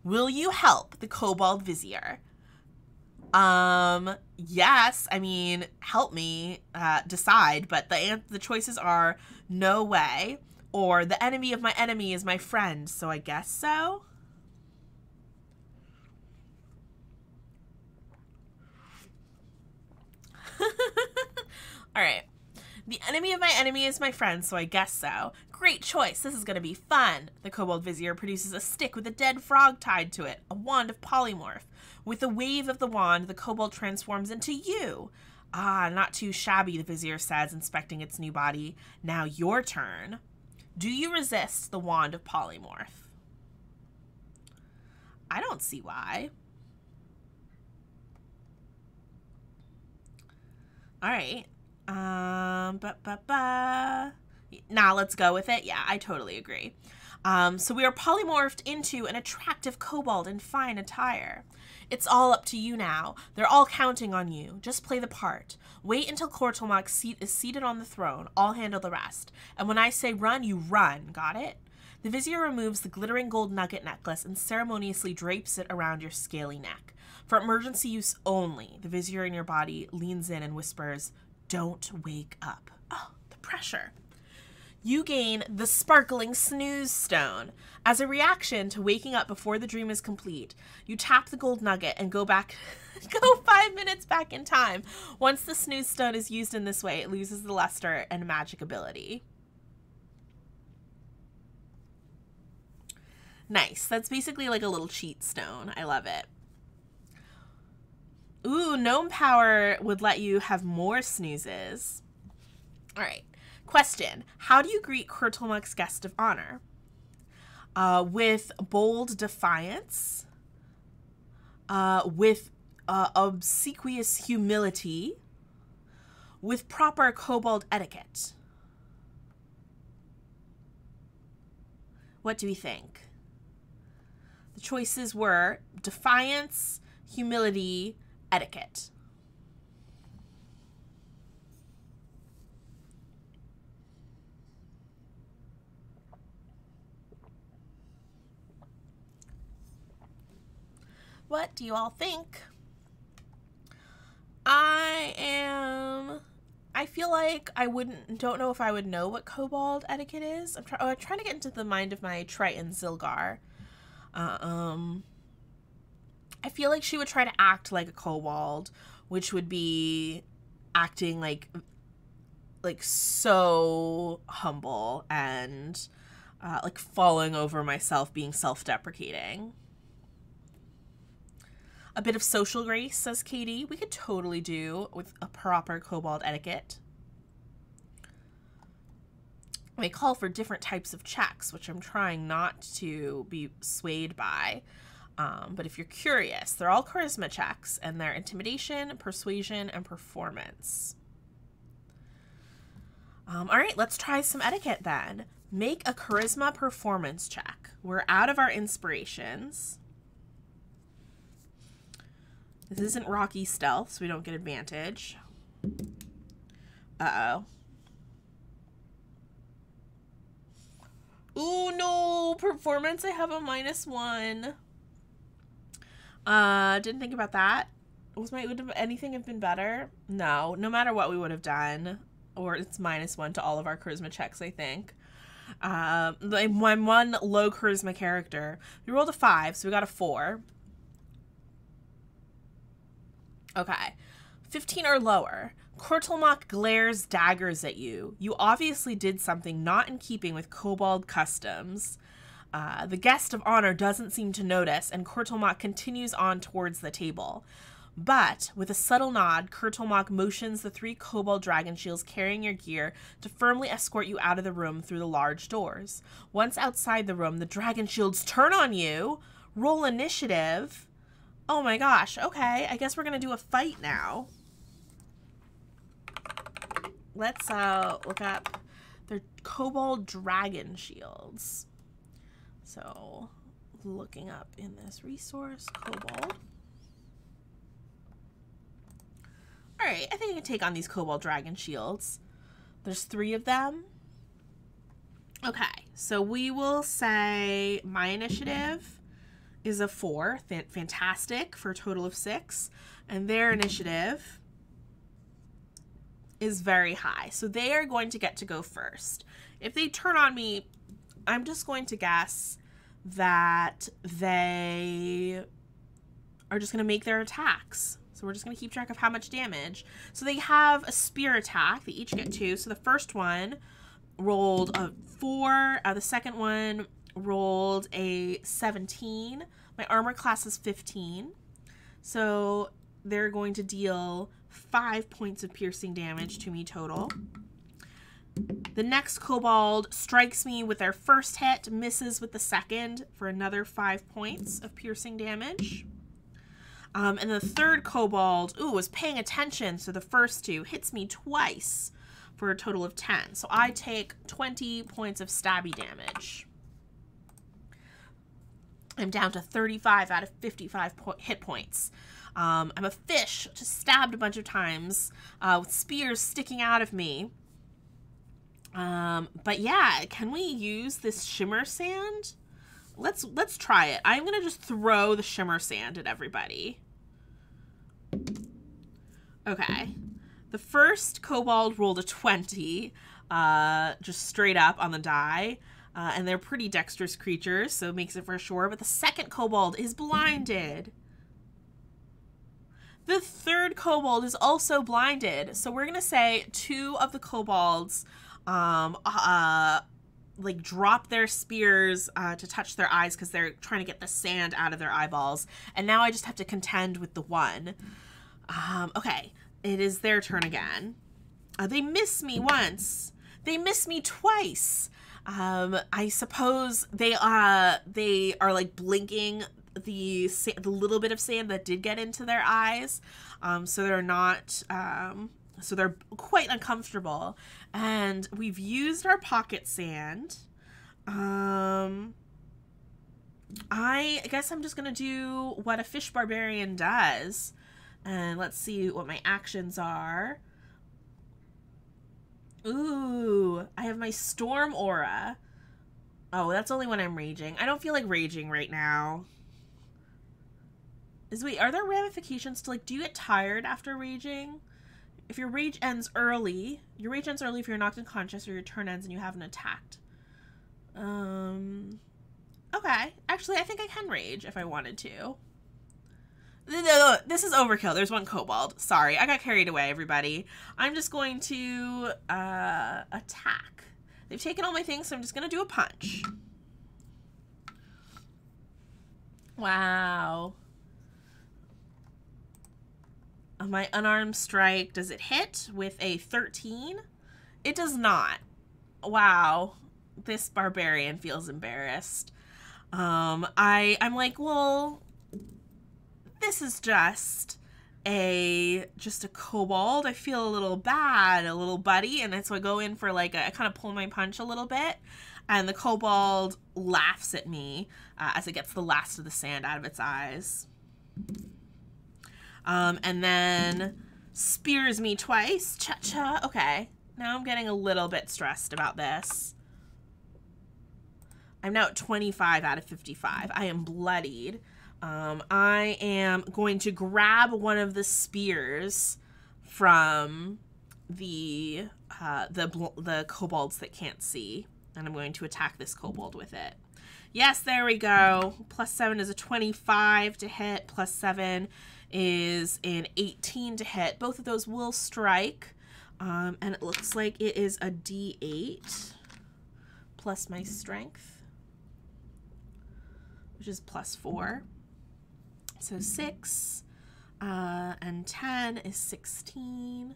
Will you help the Kobold Vizier? Yes. I mean, help me decide, but the choices are no way, or the enemy of my enemy is my friend, so I guess so. All right. The enemy of my enemy is my friend, so I guess so. Great choice. This is going to be fun. The Kobold Vizier produces a stick with a dead frog tied to it, a wand of polymorph. With a wave of the wand, the kobold transforms into you. Ah, not too shabby, the Vizier says, inspecting its new body. Now your turn. Do you resist the wand of polymorph? I don't see why. All right. Now let's go with it. Yeah, I totally agree. So we are polymorphed into an attractive kobold in fine attire. It's all up to you now. They're all counting on you. Just play the part. Wait until Kortelmach is seated on the throne. I'll handle the rest. And when I say run, you run. Got it? The vizier removes the glittering gold nugget necklace and ceremoniously drapes it around your scaly neck. For emergency use only, the vizier in your body leans in and whispers, "Don't wake up." Oh, the pressure. You gain the sparkling snooze stone. As a reaction to waking up before the dream is complete, you tap the gold nugget and go 5 minutes back in time. Once the snooze stone is used in this way, it loses the luster and magic ability. Nice. That's basically like a little cheat stone. I love it. Ooh, gnome power would let you have more snoozes. All right. Question. How do you greet Kurtulmuk's guest of honor? With bold defiance, with obsequious humility, with proper kobold etiquette. What do we think? The choices were defiance, humility, etiquette. What do you all think? I feel like don't know if I would know what kobold etiquette is. I'm trying to get into the mind of my Triton Zilgar. I feel like she would try to act like a kobold, which would be acting like so humble and like falling over myself, being self-deprecating. A bit of social grace, says Katie. We could totally do with a proper kobold etiquette. They call for different types of checks, which I'm trying not to be swayed by. But if you're curious, they're all charisma checks, and they're intimidation, persuasion, and performance. All right, let's try some etiquette then. Make a charisma performance check. We're out of our inspirations. This isn't Rocky Stealth, so we don't get advantage. Uh-oh. Ooh, no! Performance, I have a -1. Didn't think about that. Would anything have been better? No. No matter what we would have done. Or it's -1 to all of our charisma checks, I think. My one low charisma character. We rolled a 5, so we got a 4. Okay, 15 or lower. Kurtulmuk glares daggers at you. You obviously did something not in keeping with kobold customs. The guest of honor doesn't seem to notice, and Kurtulmuk continues on towards the table. But, with a subtle nod, Kurtulmuk motions the 3 kobold dragon shields carrying your gear to firmly escort you out of the room through the large doors. Once outside the room, the dragon shields turn on you. Roll initiative. Oh my gosh, okay, I guess we're gonna do a fight now. Let's look up their kobold dragon shields. So, looking up in this resource, kobold. Alright, I think I can take on these kobold dragon shields. There's 3 of them. Okay, so we will say my initiative is a 4, fantastic, for a total of 6, and their initiative is very high, so they are going to get to go first. If they turn on me, I'm just going to guess that they are just going to make their attacks. So we're just going to keep track of how much damage. So they have a spear attack. They each get 2. So the first one rolled a 4. The second one rolled a 17. My armor class is 15. So they're going to deal 5 points of piercing damage to me total. The next kobold strikes me with their first hit, misses with the second for another 5 points of piercing damage. And the third kobold, was paying attention, so the first 2 hits me twice for a total of 10. So I take 20 points of stabby damage. I'm down to 35 out of 55 hit points. I'm a fish, just stabbed a bunch of times with spears sticking out of me. But yeah, can we use this shimmer sand? Let's try it. I'm gonna just throw the shimmer sand at everybody. Okay. The first kobold rolled a 20, just straight up on the die. And they're pretty dexterous creatures, so it makes it for sure. But the second kobold is blinded. The third kobold is also blinded. So we're going to say 2 of the kobolds like drop their spears to touch their eyes because they're trying to get the sand out of their eyeballs. And now I just have to contend with the one. Okay, it is their turn again. They miss me once. They miss me twice. I suppose they are like blinking the little bit of sand that did get into their eyes. So they're not, so they're quite uncomfortable. And we've used our pocket sand. I guess I'm just going to do what a fish barbarian does. And let's see what my actions are. Ooh, I have my storm aura. Oh, that's only when I'm raging. I don't feel like raging right now. Are there ramifications to, like, do you get tired after raging? If your rage ends early, if you're knocked unconscious or your turn ends and you haven't attacked. Okay. Actually, I think I can rage if I wanted to. No, this is overkill. There's one kobold. Sorry, I got carried away, everybody. I'm just going to attack. They've taken all my things, so I'm just going to do a punch. Wow. My unarmed strike, does it hit with a 13? It does not. Wow. This barbarian feels embarrassed. I'm like, well, this is just a kobold. I feel a little bad, a little buddy, and so I go in for like I kind of pull my punch a little bit, and the kobold laughs at me as it gets the last of the sand out of its eyes. And then spears me twice. Cha-cha. Okay, now I'm getting a little bit stressed about this. I'm now at 25 out of 55. I am bloodied. I am going to grab one of the spears from the kobolds that can't see, and I'm going to attack this kobold with it. Yes, there we go. +7 is a 25 to hit. +7 is an 18 to hit. Both of those will strike, and it looks like it is a D8 plus my strength, which is +4. So 6 and 10 is 16.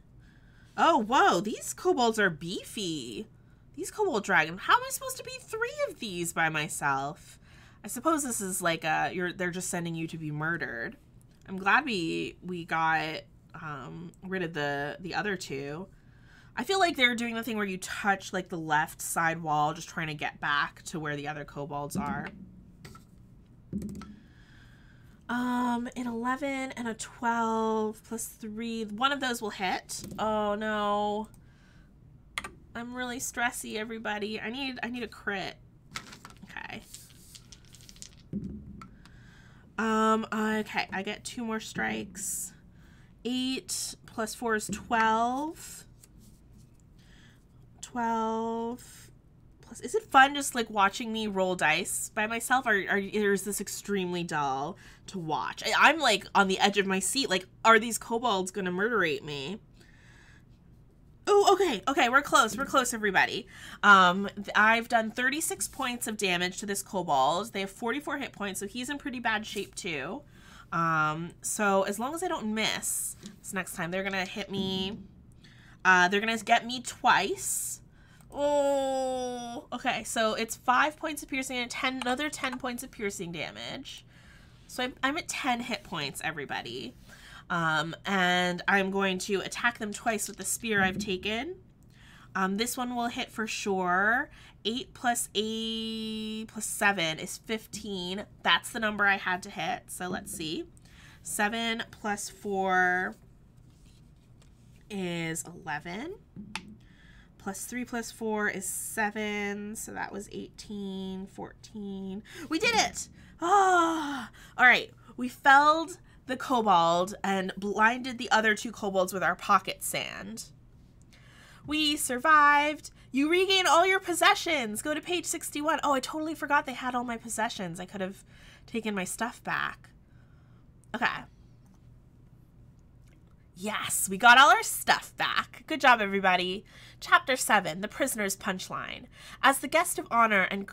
Oh, whoa, these kobolds are beefy. These kobold dragons. How am I supposed to be 3 of these by myself? I suppose this is like they're just sending you to be murdered. I'm glad we got rid of the other 2. I feel like they're doing the thing where you touch like the left side wall, just trying to get back to where the other kobolds are. An 11 and a 12 +3. One of those will hit. Oh no. I'm really stressy, everybody. I need a crit. Okay. Okay, I get 2 more strikes. 8 +4 is 12. 12 plus. Is it fun just like watching me roll dice by myself, or is this extremely dull to watch? I'm like on the edge of my seat. Like, are these kobolds gonna murderate me? Oh, okay, we're close, everybody. I've done 36 points of damage to this kobold. They have 44 hit points, so he's in pretty bad shape too. So as long as I don't miss this next time, they're gonna hit me. They're gonna get me twice. Oh, okay, so it's 5 points of piercing and another 10 points of piercing damage. So I'm at 10 hit points, everybody. And I'm going to attack them twice with the spear I've taken. This one will hit for sure. 8 + 8 + 7 is 15. That's the number I had to hit. So let's see. 7 + 4 is 11. Plus 3 plus 4 is 7. So that was 18, 14. We did it! Ah! All right. We felled the kobold and blinded the other 2 kobolds with our pocket sand. We survived. You regain all your possessions. Go to page 61. Oh, I totally forgot they had all my possessions. I could have taken my stuff back. Okay. Yes, we got all our stuff back. Good job, everybody. Chapter 7, The Prisoner's Punchline. As the guest of honor and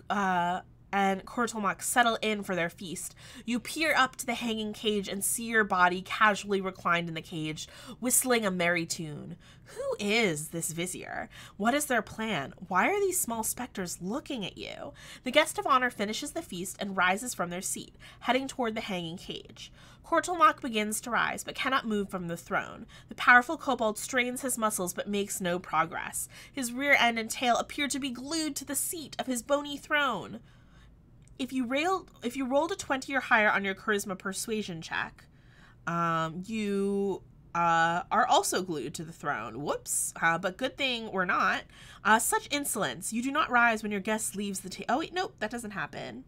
Kortelmach settle in for their feast, you peer up to the hanging cage and see your body casually reclined in the cage, whistling a merry tune. Who is this vizier? What is their plan? Why are these small specters looking at you? The guest of honor finishes the feast and rises from their seat, heading toward the hanging cage. Kortelmach begins to rise, but cannot move from the throne. The powerful kobold strains his muscles, but makes no progress. His rear end and tail appear to be glued to the seat of his bony throne. If you rolled a 20 or higher on your charisma persuasion check, you are also glued to the throne. Whoops. But good thing we're not. Such insolence. You do not rise when your guest leaves the table. Oh, wait, nope, that doesn't happen.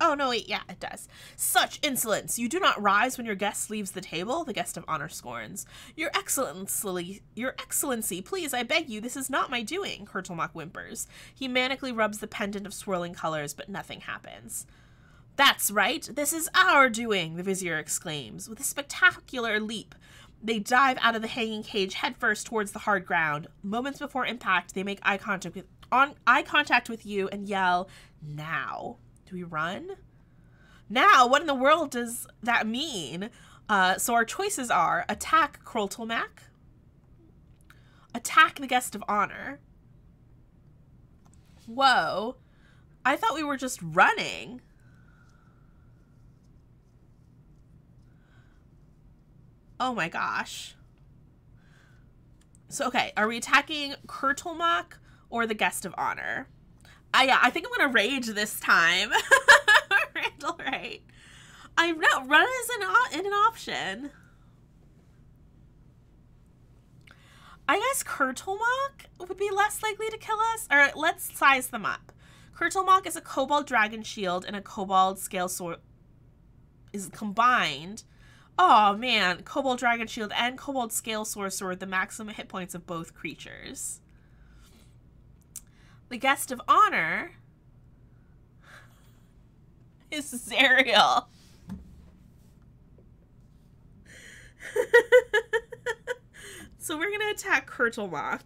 Oh, no, wait, yeah, it does. Such insolence. You do not rise when your guest leaves the table, the guest of honor scorns. Your Excellency, please, I beg you, this is not my doing, Kortelmach whimpers. He manically rubs the pendant of swirling colors, but nothing happens. That's right, this is our doing, the vizier exclaims. With a spectacular leap, they dive out of the hanging cage headfirst towards the hard ground. Moments before impact, they make eye contact with you and yell, now. Do we run? Now, what in the world does that mean? So our choices are attack Kortelmach, attack the guest of honor. Whoa. I thought we were just running. Oh my gosh. So, okay, are we attacking Kortelmach or the guest of honor? Yeah, I think I'm going to rage this time. Randall, right. I know, run is an option. I guess Kortelmach would be less likely to kill us. All right, let's size them up. Kortelmach is a kobold dragon shield and a kobold scale sword is combined. Oh man, kobold dragon shield and kobold scale sorcerer with the maximum hit points of both creatures. The guest of honor is Zariel. So we're going to attack Kortelmach,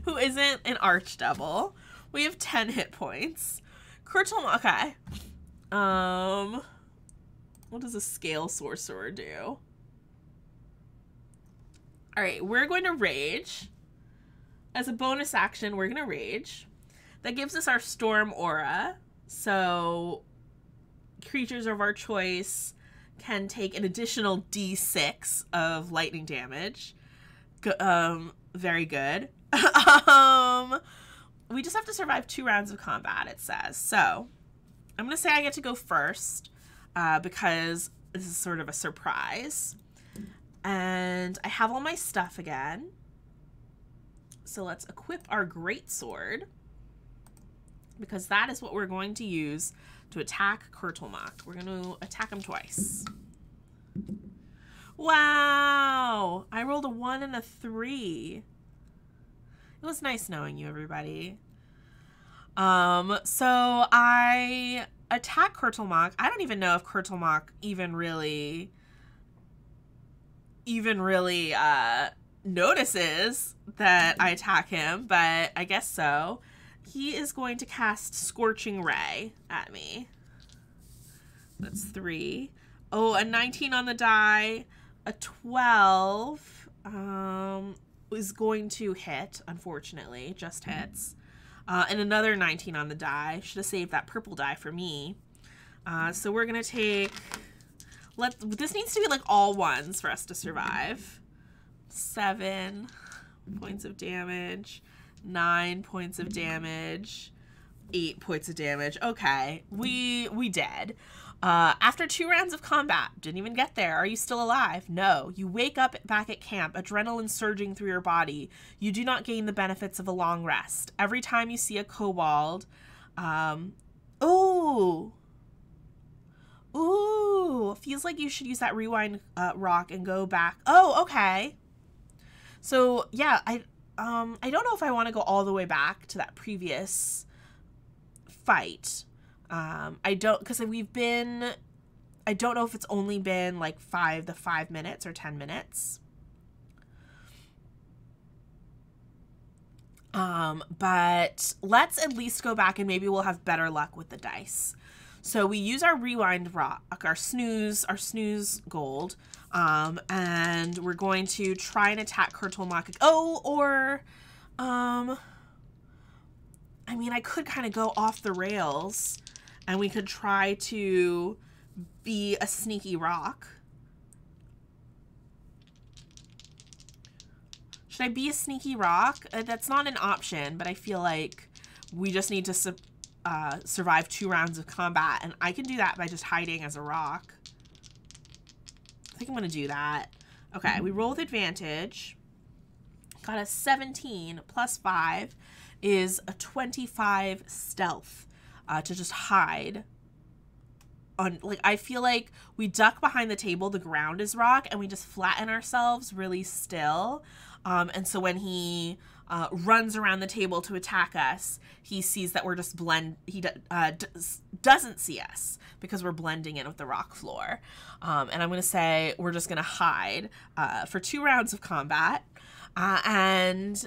who isn't an archdouble. We have 10 hit points. Kortelmach, okay. What does a scale sorcerer do? All right, we're going to rage. As a bonus action, we're going to rage. That gives us our storm aura. So creatures of our choice can take an additional d6 of lightning damage. Very good. We just have to survive 2 rounds of combat, it says. So I'm going to say I get to go first because this is sort of a surprise. And I have all my stuff again. So let's equip our greatsword, because that is what we're going to use to attack Kortelmach. We're going to attack him twice. Wow! I rolled a 1 and a 3. It was nice knowing you, everybody. So I attack Kortelmach. I don't even know if Kortelmach even really notices that I attack him, but I guess so. He is going to cast Scorching Ray at me. That's 3. Oh, a 19 on the die. A 12 is going to hit, unfortunately. Just hits. And another 19 on the die. Should have saved that purple die for me. So we're going to take... This needs to be like all ones for us to survive. 7 points of damage, 9 points of damage, 8 points of damage. Okay, we dead. After 2 rounds of combat, didn't even get there. Are you still alive? No. You wake up back at camp, adrenaline surging through your body. You do not gain the benefits of a long rest. Every time you see a kobold, ooh, feels like you should use that rewind rock and go back. Oh, okay. So yeah, I don't know if I want to go all the way back to that previous fight. I don't, because I don't know if it's only been like 5 minutes or 10 minutes. But let's at least go back and maybe we'll have better luck with the dice. So we use our rewind rock, our snooze gold, and we're going to try and attack Kurtulmak. I mean, I could kind of go off the rails and we could try to be a sneaky rock. Should I be a sneaky rock? That's not an option, but I feel like we just need to survive 2 rounds of combat, and I can do that by just hiding as a rock. I think I'm going to do that. Okay, we roll with advantage. Got a 17 plus 5 is a 25 stealth to just hide. Like, I feel like we duck behind the table, the ground is rock, and we just flatten ourselves really still. And so when he runs around the table to attack us, he sees that we're just he doesn't see us because we're blending in with the rock floor. And I'm going to say we're just going to hide for 2 rounds of combat. And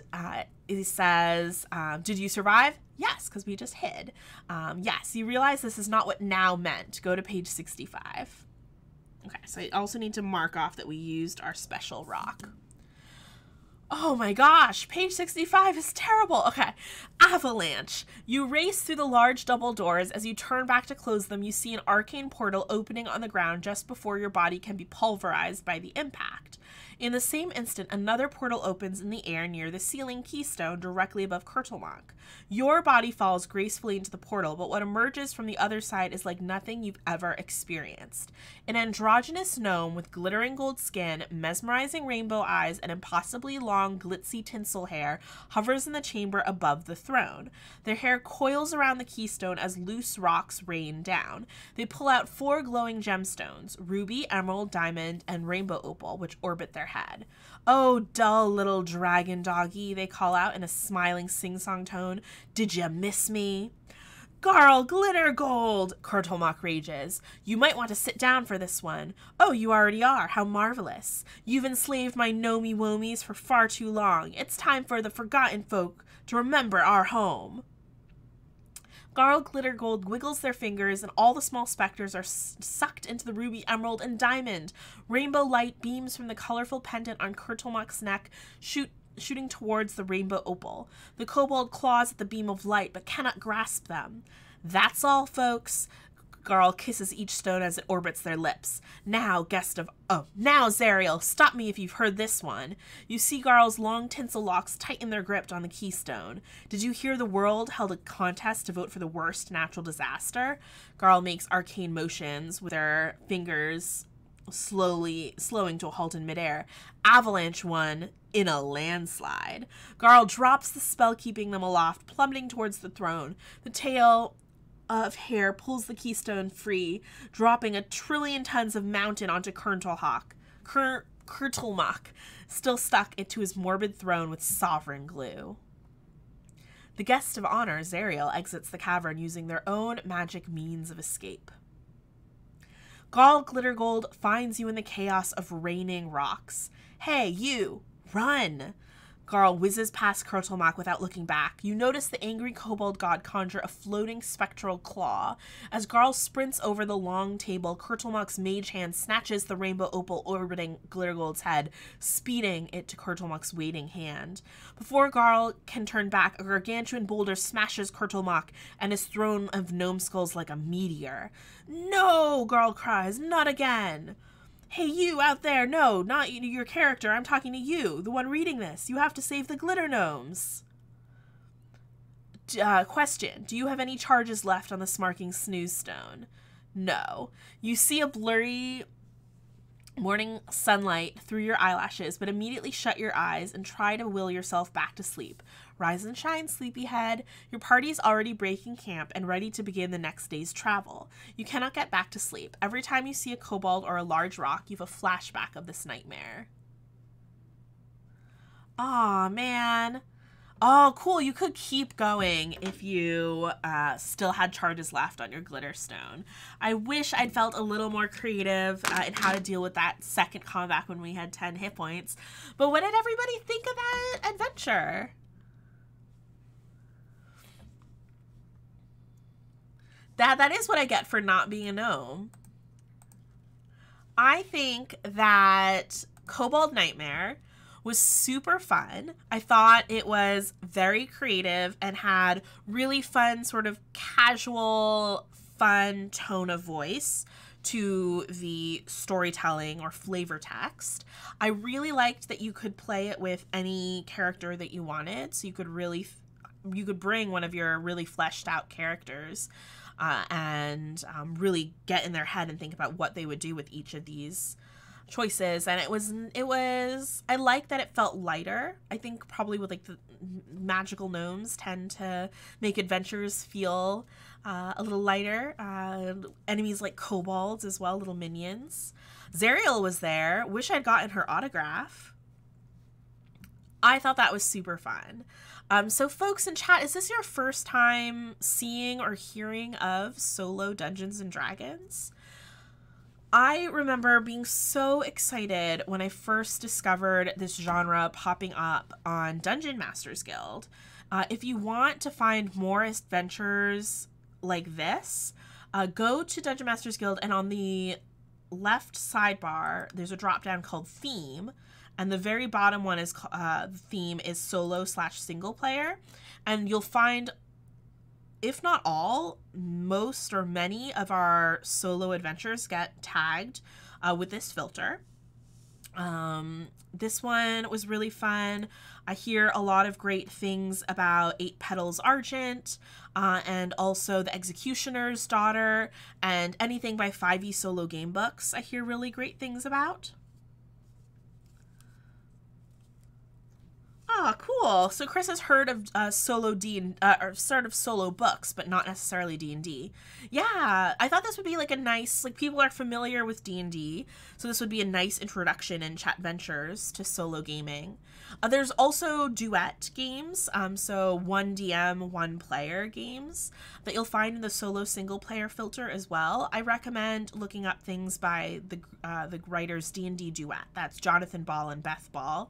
he says, did you survive? Yes, because we just hid. Yes, you realize this is not what now meant. Go to page 65. Okay, so I also need to mark off that we used our special rock. Oh my gosh, page 65 is terrible. Okay, avalanche. You race through the large double doors. As you turn back to close them, you see an arcane portal opening on the ground just before your body can be pulverized by the impact. In the same instant, another portal opens in the air near the ceiling keystone directly above Kurtulmak. Your body falls gracefully into the portal, but what emerges from the other side is like nothing you've ever experienced. An androgynous gnome with glittering gold skin, mesmerizing rainbow eyes, and impossibly long, glitzy tinsel hair hovers in the chamber above the throne. Their hair coils around the keystone as loose rocks rain down. They pull out 4 glowing gemstones, ruby, emerald, diamond, and rainbow opal, which orbit their head. Oh, dull little dragon doggy, they call out in a smiling sing-song tone. Did you miss me? Garl, glitter gold, Kurtulmak rages. You might want to sit down for this one. Oh, you already are. How marvelous. You've enslaved my gnomey-womies for far too long. It's time for the forgotten folk to remember our home. Garl Glittergold wiggles their fingers, and all the small specters are sucked into the ruby, emerald, and diamond. Rainbow light beams from the colorful pendant on Kurtulmak's neck, shooting towards the rainbow opal. The kobold claws at the beam of light, but cannot grasp them. That's all, folks. Garl kisses each stone as it orbits their lips. Now, now, Zariel, stop me if you've heard this one. You see Garl's long tinsel locks tighten their grip on the keystone. Did you hear the world held a contest to vote for the worst natural disaster? Garl makes arcane motions with their fingers slowing to a halt in midair. Avalanche won in a landslide. Garl drops the spell, keeping them aloft, plummeting towards the throne. The tail of hair pulls the keystone free, dropping 1 trillion tons of mountain onto Kurtulmak, still stuck into his morbid throne with sovereign glue. The guest of honor, Zariel, exits the cavern using their own magic means of escape. Garl Glittergold finds you in the chaos of raining rocks. Hey, you! Run! Garl whizzes past Kurtulmak without looking back. You notice the angry kobold god conjure a floating spectral claw. As Garl sprints over the long table, Kurtulmak's mage hand snatches the rainbow opal orbiting Glittergold's head, speeding it to Kurtulmak's waiting hand. Before Garl can turn back, a gargantuan boulder smashes Kurtulmak and is thrown of gnome skulls like a meteor. No! Garl cries. Not again! Hey, you out there. No, not your character. I'm talking to you, the one reading this. You have to save the glitter gnomes. Question. Do you have any charges left on the smarking snooze stone? No. You see a blurry morning sunlight through your eyelashes, but immediately shut your eyes and try to will yourself back to sleep. Rise and shine, sleepyhead. Your party is already breaking camp and ready to begin the next day's travel. You cannot get back to sleep. Every time you see a kobold or a large rock, you have a flashback of this nightmare. Aw, man. Oh, cool. You could keep going if you still had charges left on your glitter stone. I wish I'd felt a little more creative in how to deal with that second comeback when we had 10 hit points. But what did everybody think of that adventure? That is what I get for not being a gnome. I think that Kobold Nightmare was super fun. I thought it was very creative and had really fun, sort of casual, fun tone of voice to the storytelling or flavor text. I really liked that you could play it with any character that you wanted. So you could bring one of your really fleshed out characters and really get in their head and think about what they would do with each of these choices. And it was I like that it felt lighter. I think probably with like the magical gnomes tend to make adventures feel a little lighter. Enemies like kobolds as well, little minions. Zariel was there. Wish I'd gotten her autograph. I thought that was super fun. So folks in chat, is this your first time seeing or hearing of solo Dungeons and Dragons? I remember being so excited when I first discovered this genre popping up on Dungeon Masters Guild. If you want to find more adventures like this, go to Dungeon Masters Guild, and on the left sidebar, there's a drop down called Theme, and the very bottom one is theme is solo/single player, and you'll find, if not all, most or many of our solo adventures get tagged with this filter. This one was really fun. I hear a lot of great things about 8 Petals Argent, and also The Executioner's Daughter, and anything by 5e Solo Game Books I hear really great things about. Ah, cool. So Chris has heard of solo or sort of solo books, but not necessarily D&D. Yeah, I thought this would be like a nice, like people are familiar with D&D, so this would be a nice introduction in Chatventures to solo gaming. There's also duet games, so 1 DM, 1 player games that you'll find in the solo single player filter as well. I recommend looking up things by the writers D&D Duet. That's Jonathan Ball and Beth Ball.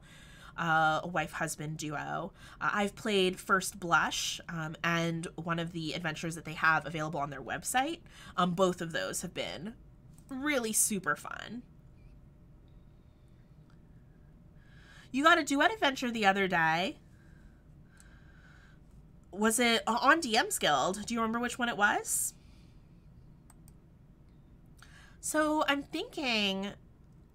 A wife-husband duo. I've played First Blush and one of the adventures that they have available on their website. Both of those have been really super fun. You got a duet adventure the other day. Was it on DMsGuild? Do you remember which one it was? So I'm thinking,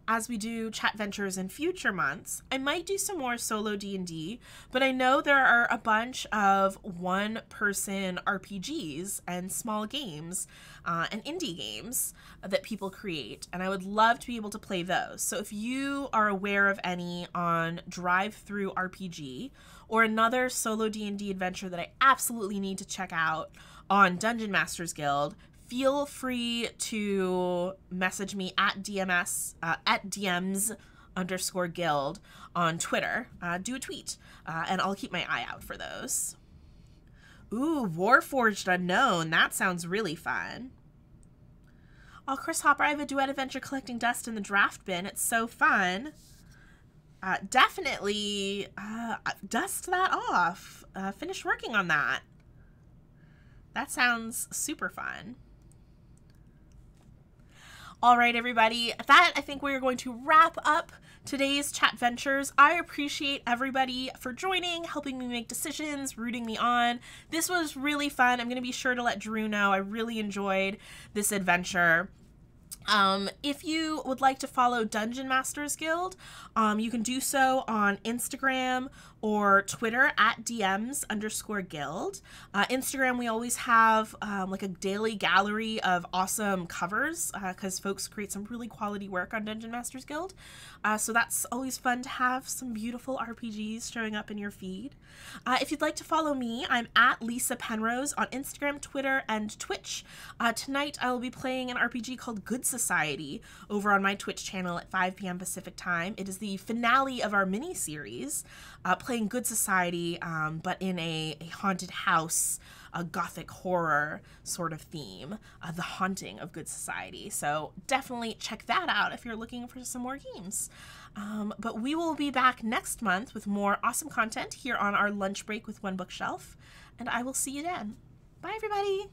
as we do Chatventures in future months, I might do some more solo D&D, but I know there are a bunch of one-person RPGs and small games and indie games that people create, and I would love to be able to play those. So if you are aware of any on Drive-Thru RPG or another solo D&D adventure that I absolutely need to check out on Dungeon Masters Guild, feel free to message me at DMs_guild on Twitter. Do a tweet, and I'll keep my eye out for those. Ooh, Warforged Unknown. That sounds really fun. Oh, Chris Hopper, I have a duet adventure collecting dust in the draft bin. It's so fun. Definitely dust that off. Finish working on that. That sounds super fun. All right, everybody, that I think we're going to wrap up today's Chatventures. I appreciate everybody for joining, helping me make decisions, rooting me on. This was really fun. I'm going to be sure to let Drew know I really enjoyed this adventure. If you would like to follow Dungeon Masters Guild, you can do so on Instagram or Twitter at DMs_Guild. Instagram, we always have like a daily gallery of awesome covers because folks create some really quality work on Dungeon Masters Guild. So that's always fun to have some beautiful RPGs showing up in your feed. If you'd like to follow me, I'm at Lysa Penrose on Instagram, Twitter, and Twitch. Tonight I will be playing an RPG called Good Society over on my Twitch channel at 5 p.m. Pacific time. It is the finale of our mini-series, playing Good Society, but in a haunted house, a gothic horror sort of theme, the haunting of Good Society. So definitely check that out if you're looking for some more games. But we will be back next month with more awesome content here on our lunch break with One Bookshelf, and I will see you then. Bye, everybody.